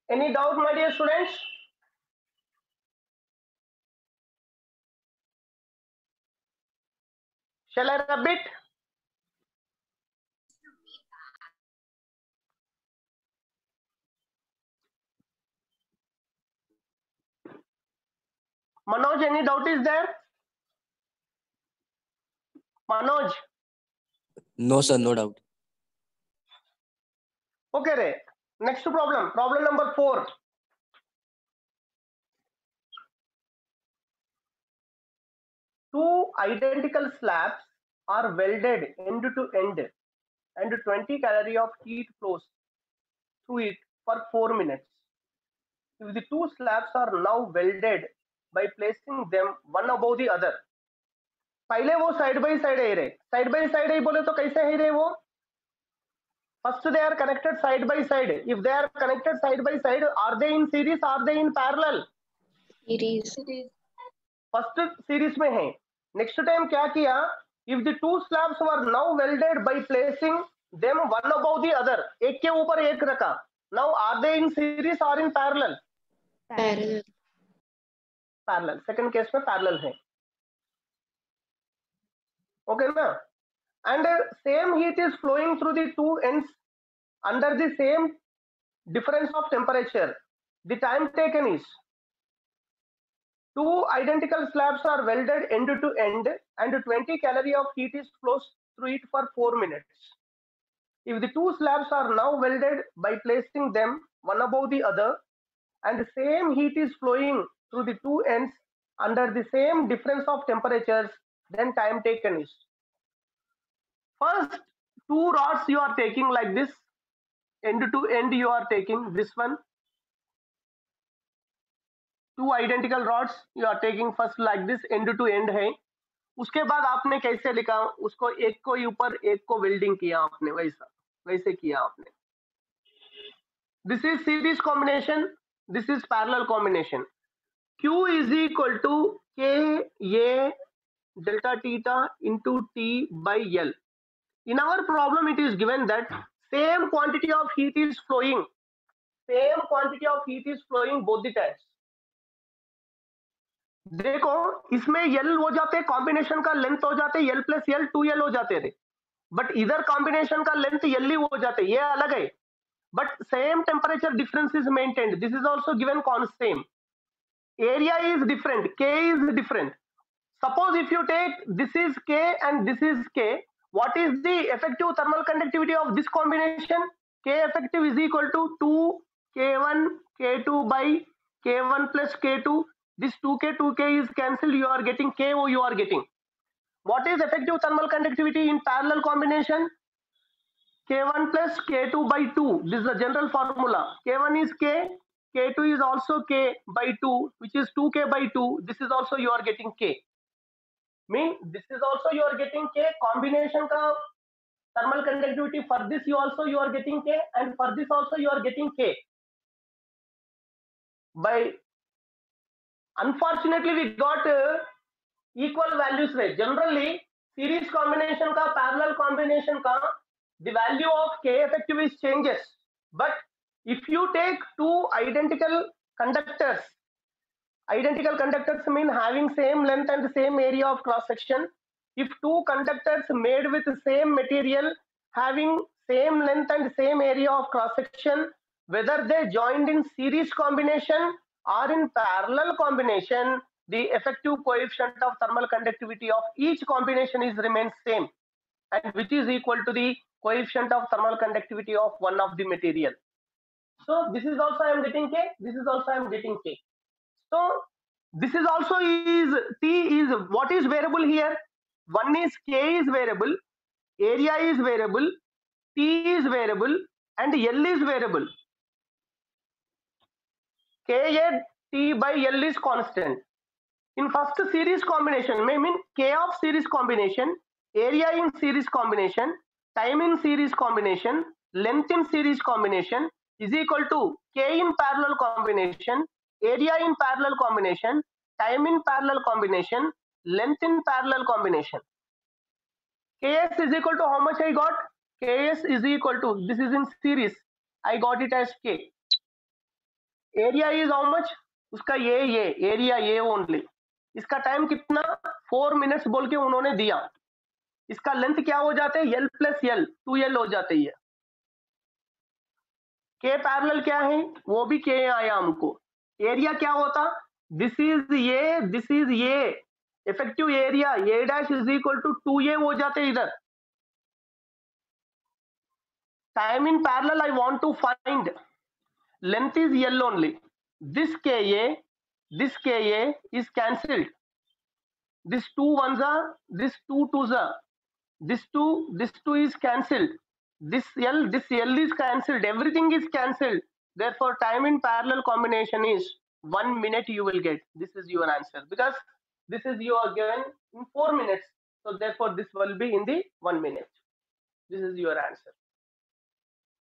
Any doubt, my dear students? Shall I rub it? Manoj, any doubt is there? Manoj? No, sir, no doubt. Okay, Ray. Next problem. Problem number 4. Two identical slabs are welded end to end and 20 calories of heat flows through it for 4 minutes. If the two slabs are now welded by placing them one above the other. पहले वो side by side है रे, side by side है बोले तो कैसे है रे वो? First they are connected side by side. If they are connected side by side, are they in series? Are they in parallel? Series. First series में है. Next time क्या किया? If the two slabs were now welded by placing them one above the other, एक के ऊपर एक रखा. Now are they in series or in parallel? Parallel. Parallel. Second case में parallel है. Okay ना? And same heat is flowing through the two ends under the same difference of temperature. The time taken is, two identical slabs are welded end to end and 20 calories of heat is flows through it for 4 minutes. If the two slabs are now welded by placing them one above the other and the same heat is flowing through the two ends under the same difference of temperatures, then time taken is. First, two rods you are taking like this. end to end you are taking this one, two identical rods you are taking first like this, end to end है. उसके बाद आपने कैसे लिखा, उसको एक को ऊपर एक को वेल्डिंग किया आपने, वैसे किया आपने. This is series combination, this is parallel combination. Q is equal to K A delta theta into T by L. In our problem it is given that same quantity of heat is flowing, both the times. देखो इसमें L हो जाते, combination का length हो जाते L plus L 2L हो जाते थे, बट इधर कॉम्बिनेशन का लेंथ L ही हो जाते, ये अलग है, but same temperature difference is maintained. This is also given same. Area is different, K is different. Suppose if you take this is K and this is K, what is the effective thermal conductivity of this combination? K effective is equal to 2 K1 K2 by K1 plus K2. This 2K is cancelled, you are getting KO you are getting. What is effective thermal conductivity in parallel combination? K1 plus K2 by 2. This is the general formula. K1 is K, K2 is also K by 2, which is 2K by 2. This is also you are getting K. This is also you are getting K. Combination का thermal conductivity for this you are getting K, and for this also you are getting K. By unfortunately we got equal values rate. Generally series combination का parallel combination का the value of K effective is changes, but if you take two identical conductors mean having same length and same area of cross section. If two conductors made with same material having same length and same area of cross section, whether they joined in series combination or in parallel combination, the effective coefficient of thermal conductivity of each combination is remains same, and which is equal to the coefficient of thermal conductivity of one of the material. So this is also I am getting K, this is also I am getting K. So this is also is T is what is variable here? One is K is variable, area is variable, T is variable, and L is variable. Ka T by L is constant. In first series combination, mean K of series combination, area in series combination, time in series combination, length in series combination is equal to K in parallel combination, area in parallel combination, time in parallel combination, length in parallel combination. Ks is equal to how much I got? Ks is equal to, this is in series, I got it as K. Area is how much? उसका ये area ये only. इसका time कितना? 4 minutes बोल के उन्होंने दिया. इसका लेंथ क्या हो जाते हैं? L plus L 2L हो जाते हैं. K पैरेलल क्या है? वो भी K आया हमको. एरिया क्या होता? दिस इज ये effective area A dash is equal to 2A हो जाते इधर. Time in parallel I want to find, length is L only. This KA is cancelled. This 2 ones are, this 2 twos are, this 2 is cancelled. This L is cancelled. Everything is cancelled. Therefore, time in parallel combination is 1 minute you will get. This is your answer, because this is you are given in 4 minutes. So therefore, this will be in the 1 minute. This is your answer.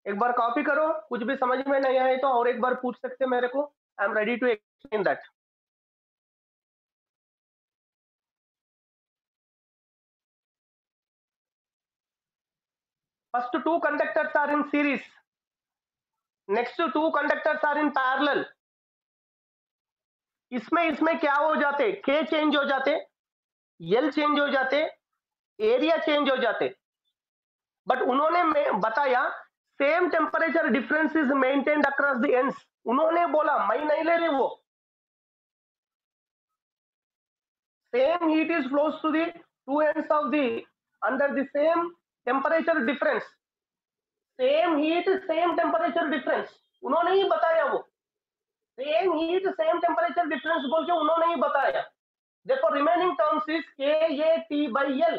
एक बार copy करो, कुछ भी समझ में नहीं आए तो और एक बार पूछ सकते मेरे को. I am ready to explain that. First two conductors are in series. Next two conductors are in parallel. इसमें क्या हो जाते? K चेंज हो जाते, L चेंज हो जाते, एरिया चेंज हो जाते. बट उन्होंने बताया same temperature difference is maintained across the ends. उन्होंने बोला, मैं नहीं ले रही वो. Same heat is flows to the two ends of the under the same temperature difference. Same heat same temperature difference उन्होंने ही बताया. वो same heat same temperature difference बोल के उन्होंने ही बताया. देखो remaining terms is KA T by L.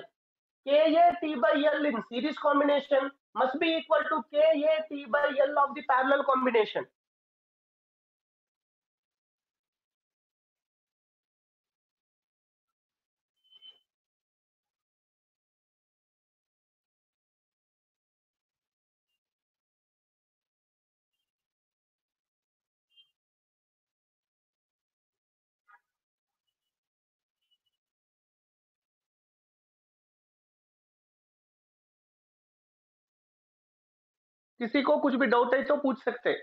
KA T by L in series combination must be equal to KA T by L of the parallel combination. किसी को कुछ भी डाउट है तो पूछ सकते हैं।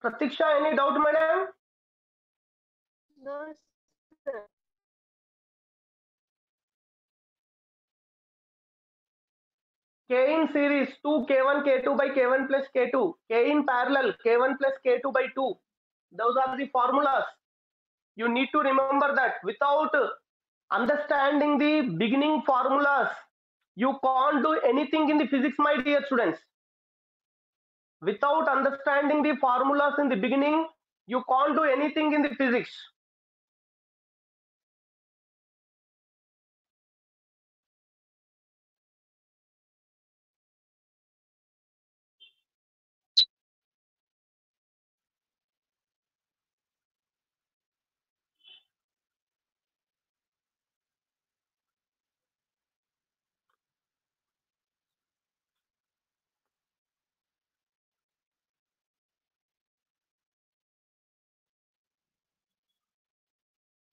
Pratiksha, any doubt madam? No, sir. K in series 2 K1 K2 by K1 plus K2, K in parallel K1 plus K2 by 2. Those are the formulas. You need to remember that. Without understanding the beginning formulas, you can't do anything in the physics, my dear students. Without understanding the formulas in the beginning, you can't do anything in the physics.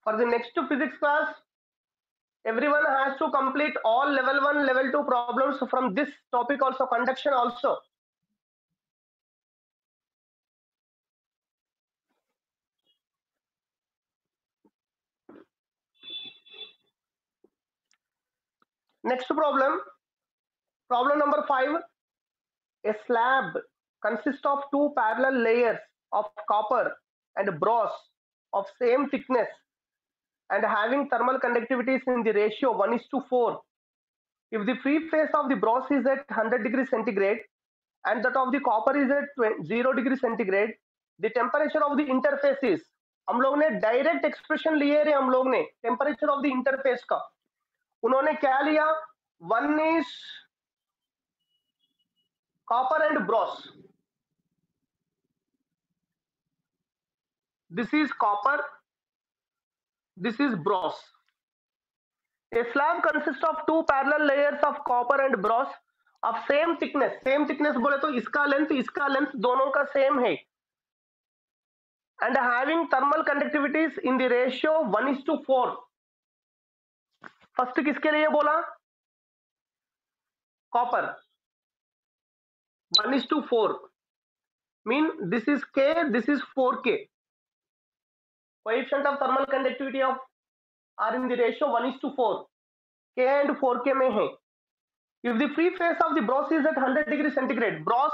For the next physics class, everyone has to complete all level 1, level 2 problems from this topic also, conduction also. Next problem number 5. A slab consists of two parallel layers of copper and brass of same thickness and having thermal conductivities in the ratio 1:4. If the free face of the brass is at 100 degrees centigrade and that of the copper is at 0 degree centigrade, the temperature of the interface is, हम लोग ने direct expression लिए रे हम लोग ने temperature of the interface का, उन्होंने क्या लिया, 1 is copper and brass. This is copper, this is brass. A slab consists of two parallel layers of copper and brass of same thickness. Same thickness बोले तो इसका लेंथ दोनों का same है, and having thermal conductivities in the ratio 1:4. First किसके लिए बोला, copper, 1:4 mean this is K, this is 4K. Coefficient of thermal conductivity of are in the ratio 1:4. K and 4K में है. If the free face of the brass is at 100 degrees centigrade, brass,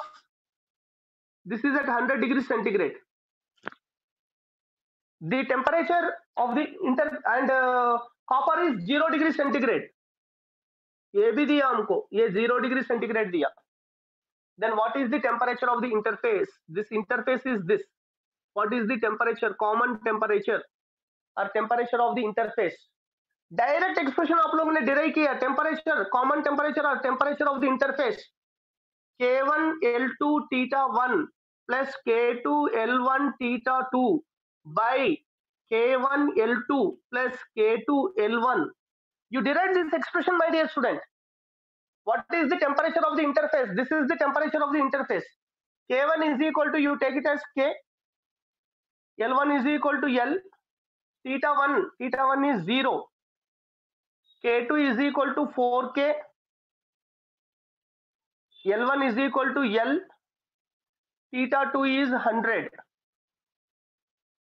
this is at 100 degrees centigrade. The temperature of the copper is 0 degrees centigrade. ये भी दिया हमको, ये 0 degree centigrade दिया. Then what is the temperature of the interface? This interface is this. What is the temperature, common temperature or temperature of the interface? Direct expression आप लोगों ने derive किया, टेम्परेचर, कॉमन टेम्परेचर और temperature of the interface, K1 L2 θ1 plus K2 L1 θ2 by K1 L2 plus K2 L1. You derive this expression, my dear student. What is the temperature of the interface? This is the temperature of the interface. K1 is equal to, you take it as K, L1 is equal to L, θ1 is 0, K2 is equal to 4K, L1 is equal to L, θ2 is 100,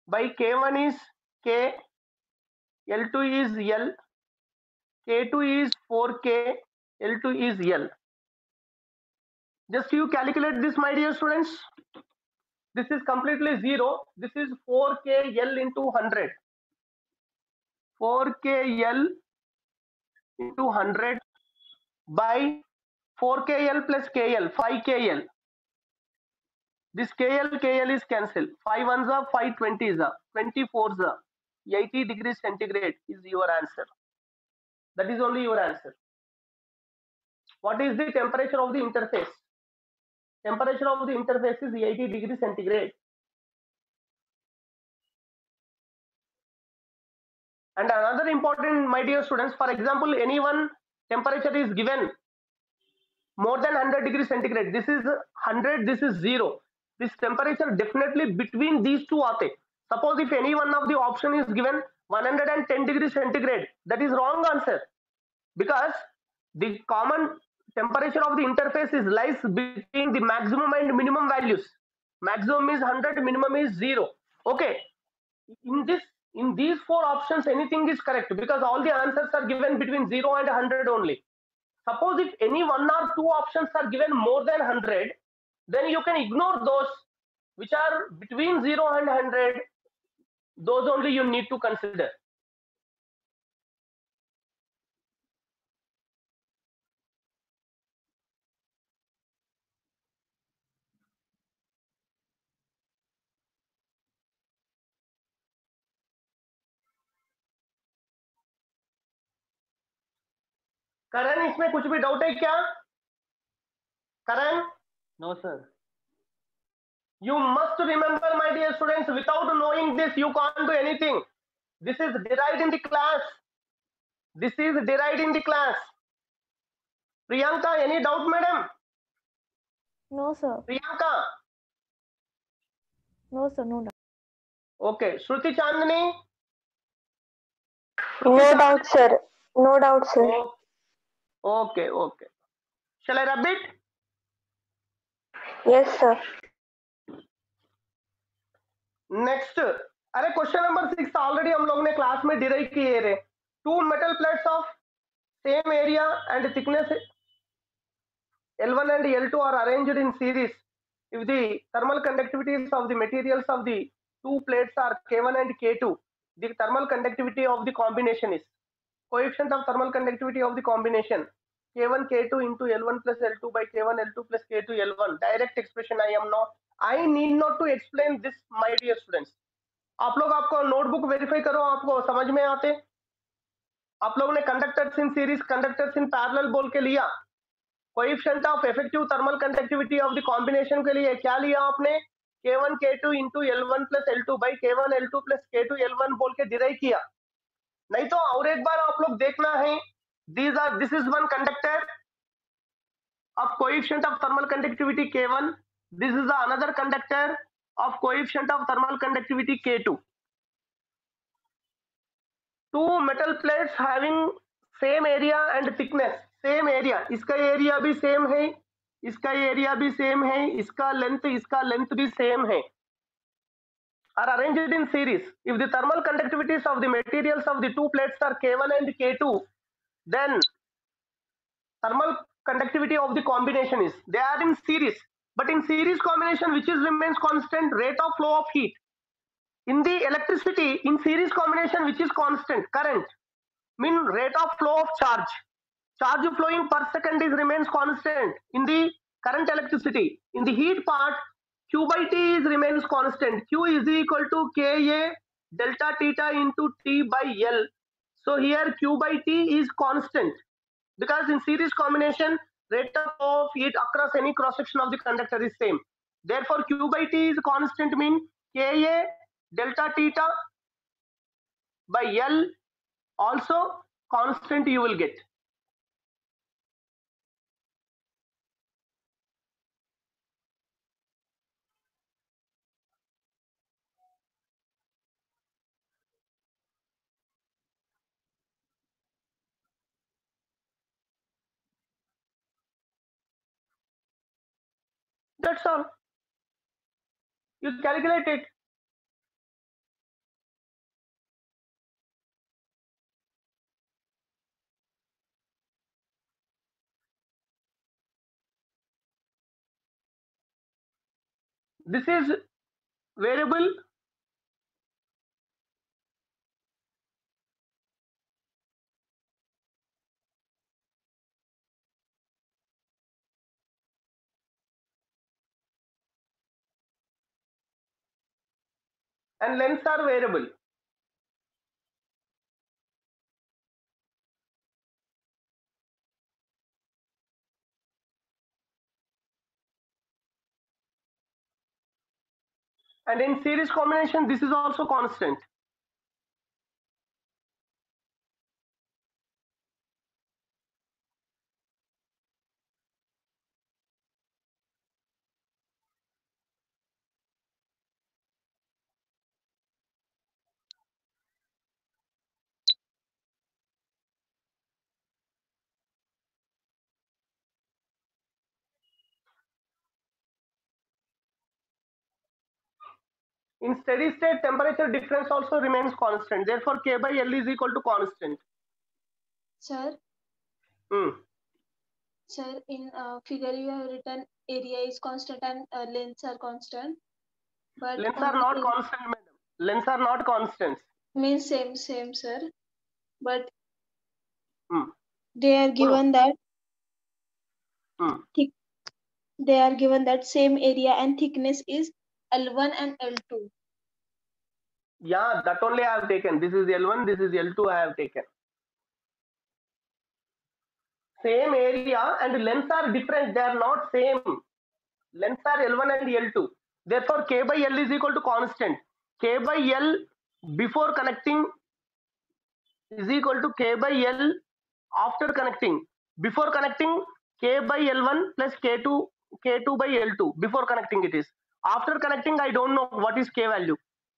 by K1 is K, L2 is L, K2 is 4K, L2 is L. Just you calculate this, my dear students. This is completely 0. This is 4K L into 100. 4K L into 100 by 4KL plus KL, 5KL. This KL is cancelled. 5 ones are 5 20s are 24s are 80 degrees centigrade is your answer. That is only your answer. What is the temperature of the interface? Temperature of the interface is 80 degrees centigrade. And another important, my dear students, for example, any one temperature is given more than 100 degrees centigrade. This is 100, this is 0. This temperature definitely between these two aate. Suppose if any one of the option is given 110 degrees centigrade, that is wrong answer, because the common temperature of the interface is lies between the maximum and minimum values. Maximum is 100, minimum is 0. Okay, in these four options anything is correct, because all the answers are given between 0 and 100 only. Suppose if any one or two options are given more than 100, then you can ignore those which are between 0 and 100. Those only you need to consider. करण, इसमें कुछ भी doubt है क्या? करण? No, sir. You must remember, my dear students, without knowing this, you can't do anything. This is derived in the class. This is derived in the class. Priyanka, any doubt, madam? No, sir. Priyanka? No, sir. No doubt. Okay. Shruti Chandni? No doubt, sir. No doubt, sir. Okay, okay. Shall I rub it? Yes, sir. Next, अरे question number 6 already हम लोग ने class में derive किए रे. Two metal plates of same area and thickness L1 and L2 are arranged in series. If the thermal conductivities of the materials of the two plates are K1 and K2, the thermal conductivity of the combination is coefficient of thermal conductivity of the combination K1 K2 into L1 plus L2 by K1 L2 plus K2 L1. Direct expression. I need not to explain this, my dear students. आप लोग आपको notebook verify करो, आपको समझ में आते. आप लोगों ने conductors in series, conductors in parallel बोल के लिया. Coefficient of effective thermal conductivity of the combination के लिए क्या लिया आपने? K1 K2 into L1 plus L2 by K1 L2 plus K2 L1 बोल के डिराइव किया. नहीं तो और एक बार आप लोग देखना है. This is one conductor of coefficient of thermal conductivity K1. This is the another conductor of coefficient of thermal conductivity K2. Two metal plates having same area and thickness. Same area. इसका area भी same है, इसका area भी same है, इसका length भी same है. Are arranged in series. If the thermal conductivities of the materials of the two plates are K1 and K2, then thermal conductivity of the combination is, they are in series. But in series combination, which is remains constant? Rate of flow of heat. In the electricity, in series combination, which is constant? Current. Mean rate of flow of charge. Charge flowing per second is remains constant in the current electricity. In the heat part, Q by T is remains constant. Q is equal to Ka delta theta into T by L. So here Q by T is constant, because in series combination, rate of flow of heat across any cross section of the conductor is same. Therefore Q by T is constant, mean Ka delta theta by L also constant you will get. That's all. You calculate it. This is variable. And lengths are variable. and in series combination this is also constant. In steady state, temperature difference also remains constant. Therefore, K by L is equal to constant. Sir, sir, in figure you have written area is constant and lengths are constant. But Lengths are not constant, madam. Lengths are not constants. Means same, sir. But they are given that they are given that same area and thickness is L1 and L2. Yeah, that only I have taken. This is L1, this is L2 I have taken. Same area and lengths are different. They are not same. Lengths are L1 and L2. Therefore, K by L is equal to constant. K by L before connecting is equal to K by L after connecting. Before connecting, K by L1 plus K2 by L2. Before connecting it is. After connecting, I don't know what is K value.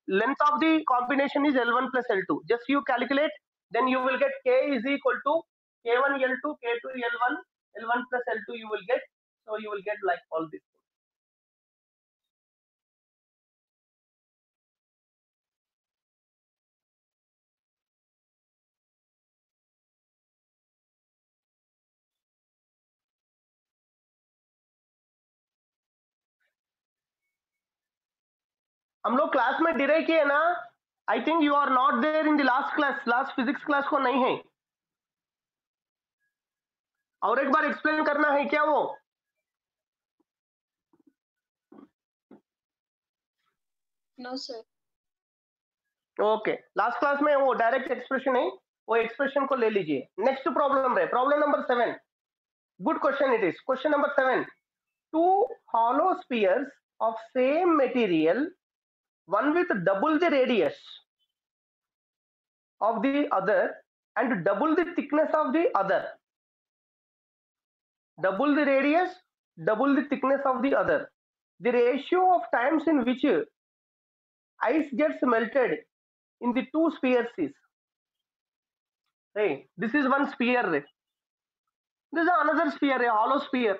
Length of the combination is L1 plus L2. Just you calculate, then you will get K is equal to K1 L2, K2 L1, L1 plus L2 you will get. So you will get like all this. हम लोग class में derive किए ना. I think you are not there in the last class. Last physics class को नहीं है. और एक बार एक्सप्लेन करना है क्या वो? No sir. Okay, last class में वो डायरेक्ट एक्सप्रेशन है, वो एक्सप्रेशन को ले लीजिए. नेक्स्ट प्रॉब्लम है, problem number 7. Good question it is. Question number 7. Two hollow spheres of same material, one with double the radius of the other and double the thickness of the other. Double the radius, double the thickness of the other. The ratio of times in which ice gets melted in the two spheres is. Hey, this is one sphere. This is another sphere, a hollow sphere.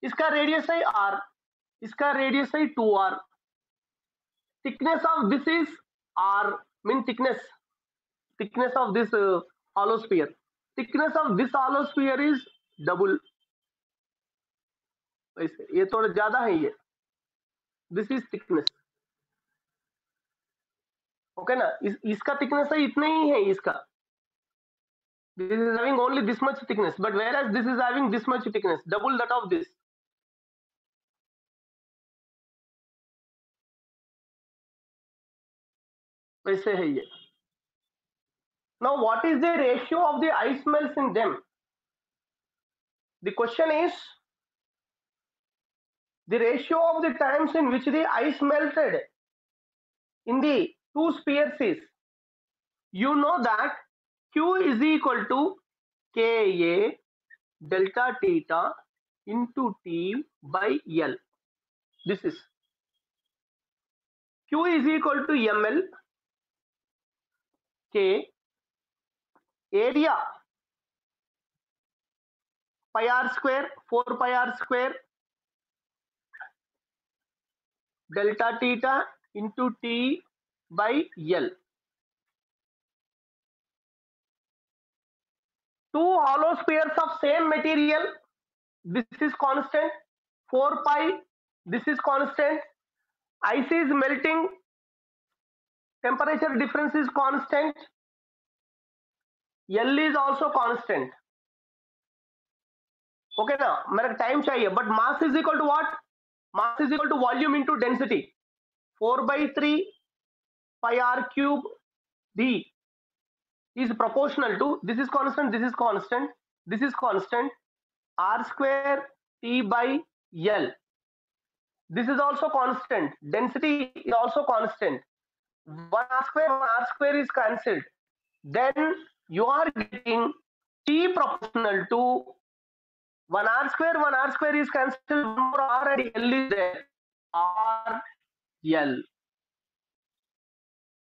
इसका radius है r, इसका radius है 2r. Thickness of this is r, mean thickness of this hollow sphere. Thickness of this hollow sphere is double. वैसे ये थोड़ा ज्यादा है ये. This is thickness. ओके ना, इसका थिकनेस है इतना ही है इसका. This is having only this much thickness, but whereas this is having this much thickness, double that of this. वैसे है ये. Now what is the ratio of the ice melts in them? The question is the ratio of the times in which the ice melted in the two spheres is, you know that Q is equal to Ka delta theta into T by L. This is Q is equal to ML K area pi r square 4 pi r square delta theta into T by L. Two hollow spheres of same material, this is constant. 4 pi, this is constant. Ice is melting, temperature difference is constant. L is also constant. Okay ना, मेरा time चाहिए, but mass is equal to what? Mass is equal to volume into density. 4 by 3 pi r cube d is proportional to, this is constant, this is constant, this is constant, r square T by L. This is also constant. Density is also constant. 1r square is cancelled. Then you are getting T proportional to 1r square is cancelled, one more R and L is there. R, L.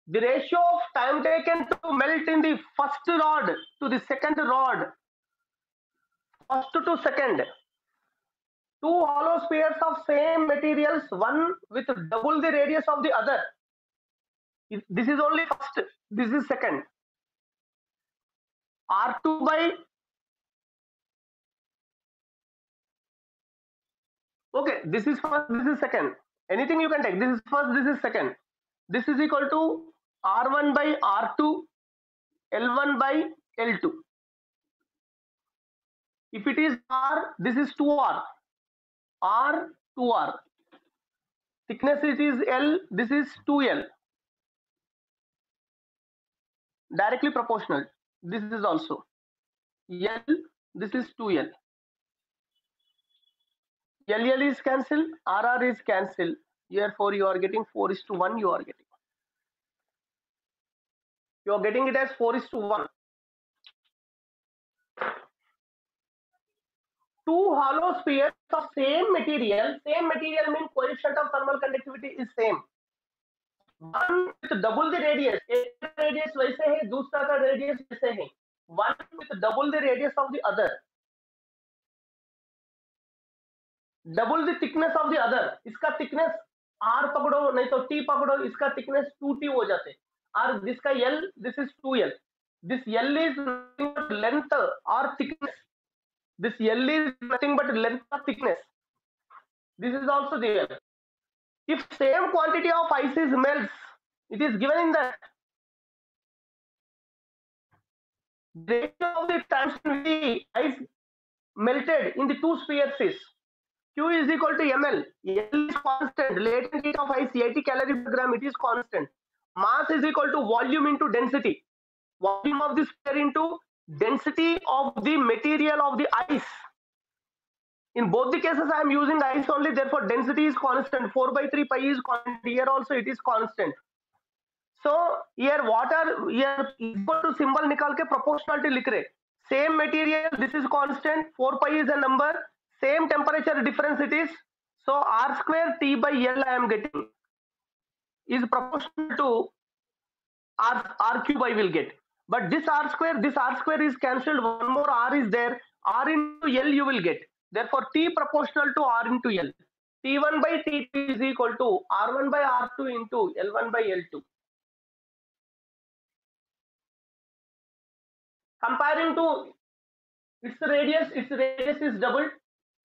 The ratio of time taken to melt in the first rod to the second rod, first to second. Two hollow spheres of same materials, one with double the radius of the other. This is only first, this is second. R2 by, okay, this is first, this is second. Anything you can take. This is first, this is second. This is equal to R1 by R2, L1 by L2. If it is R, this is 2R. R, 2R. Thickness it is L, this is 2L. Directly proportional. This is also L, this is 2L. LL is cancelled, RR is cancelled. Therefore, you are getting 4:1. You are getting it as 4:1. Two hollow spheres of same material means coefficient of thermal conductivity is same. One with double the radius, एक radius वैसे है, दूसरा का radius वैसे है. One with double the radius of the other, double the thickness of the other. इसका thickness R पकड़ो नहीं तो T पकड़ो, इसका thickness 2T हो जाते. और जिसका L, this is 2L. This L is length or thickness. This L is nothing but length or thickness. This is also there. If same quantity of ice is melts, it is given in that. The ratio of the times the ice melted in the two spheres is Q is equal to ml. L is constant. Latent heat of ice 80 calorie per gram. It is constant. Mass is equal to volume into density. Volume of the sphere into density of the material of the ice. In both the cases, I am using ice only. Therefore, density is constant. 4/3 pi is constant. Here also it is constant. So here water here equal to symbol निकाल के proportionality लिख रहे. Same material. This is constant. 4 pi is a number. Same temperature difference it is. So R square T by L I am getting is proportional to R cube I will get. But this R square is cancelled. One more R is there. R into L you will get. Therefore, T proportional to R into L. T1 by T2 is equal to R1 by R2 into L1 by L2. Comparing to its radius is doubled.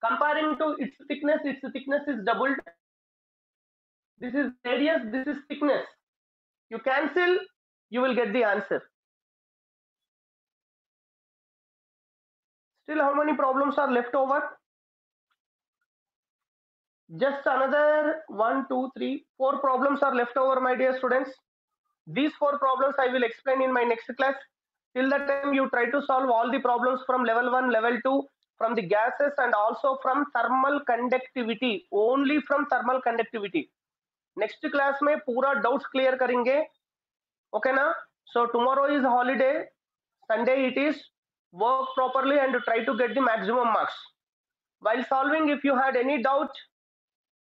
Comparing to its thickness is doubled. This is radius, this is thickness. You cancel, you will get the answer. Still, how many problems are left over? Just another 1, 2, 3, 4 problems are left over, my dear students. These 4 problems I will explain in my next class. Till that time, you try to solve all the problems from level 1, level 2, from the gases and also from thermal conductivity. Only from thermal conductivity. Next class में पूरा doubts clear करेंगे. Okay ना? So tomorrow is holiday. Sunday it is. Work properly and try to get the maximum marks. While solving, if you had any doubt,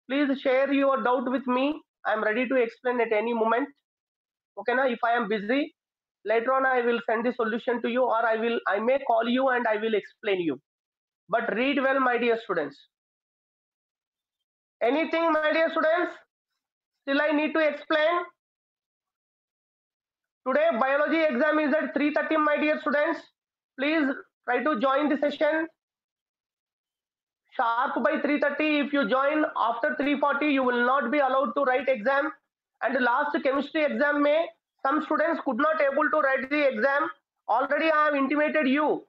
please share your doubt with me. I am ready to explain at any moment. Okay na? If I am busy, later on I will send the solution to you, or I may call you and I will explain you. But read well, my dear students. Anything, my dear students? Still I need to explain. Today biology exam is at 3:30, my dear students. Please try to join the session sharp by 3:30. If you join after 3:40, you will not be allowed to write exam. And last chemistry exam may some students could not able to write the exam. Already I have intimated you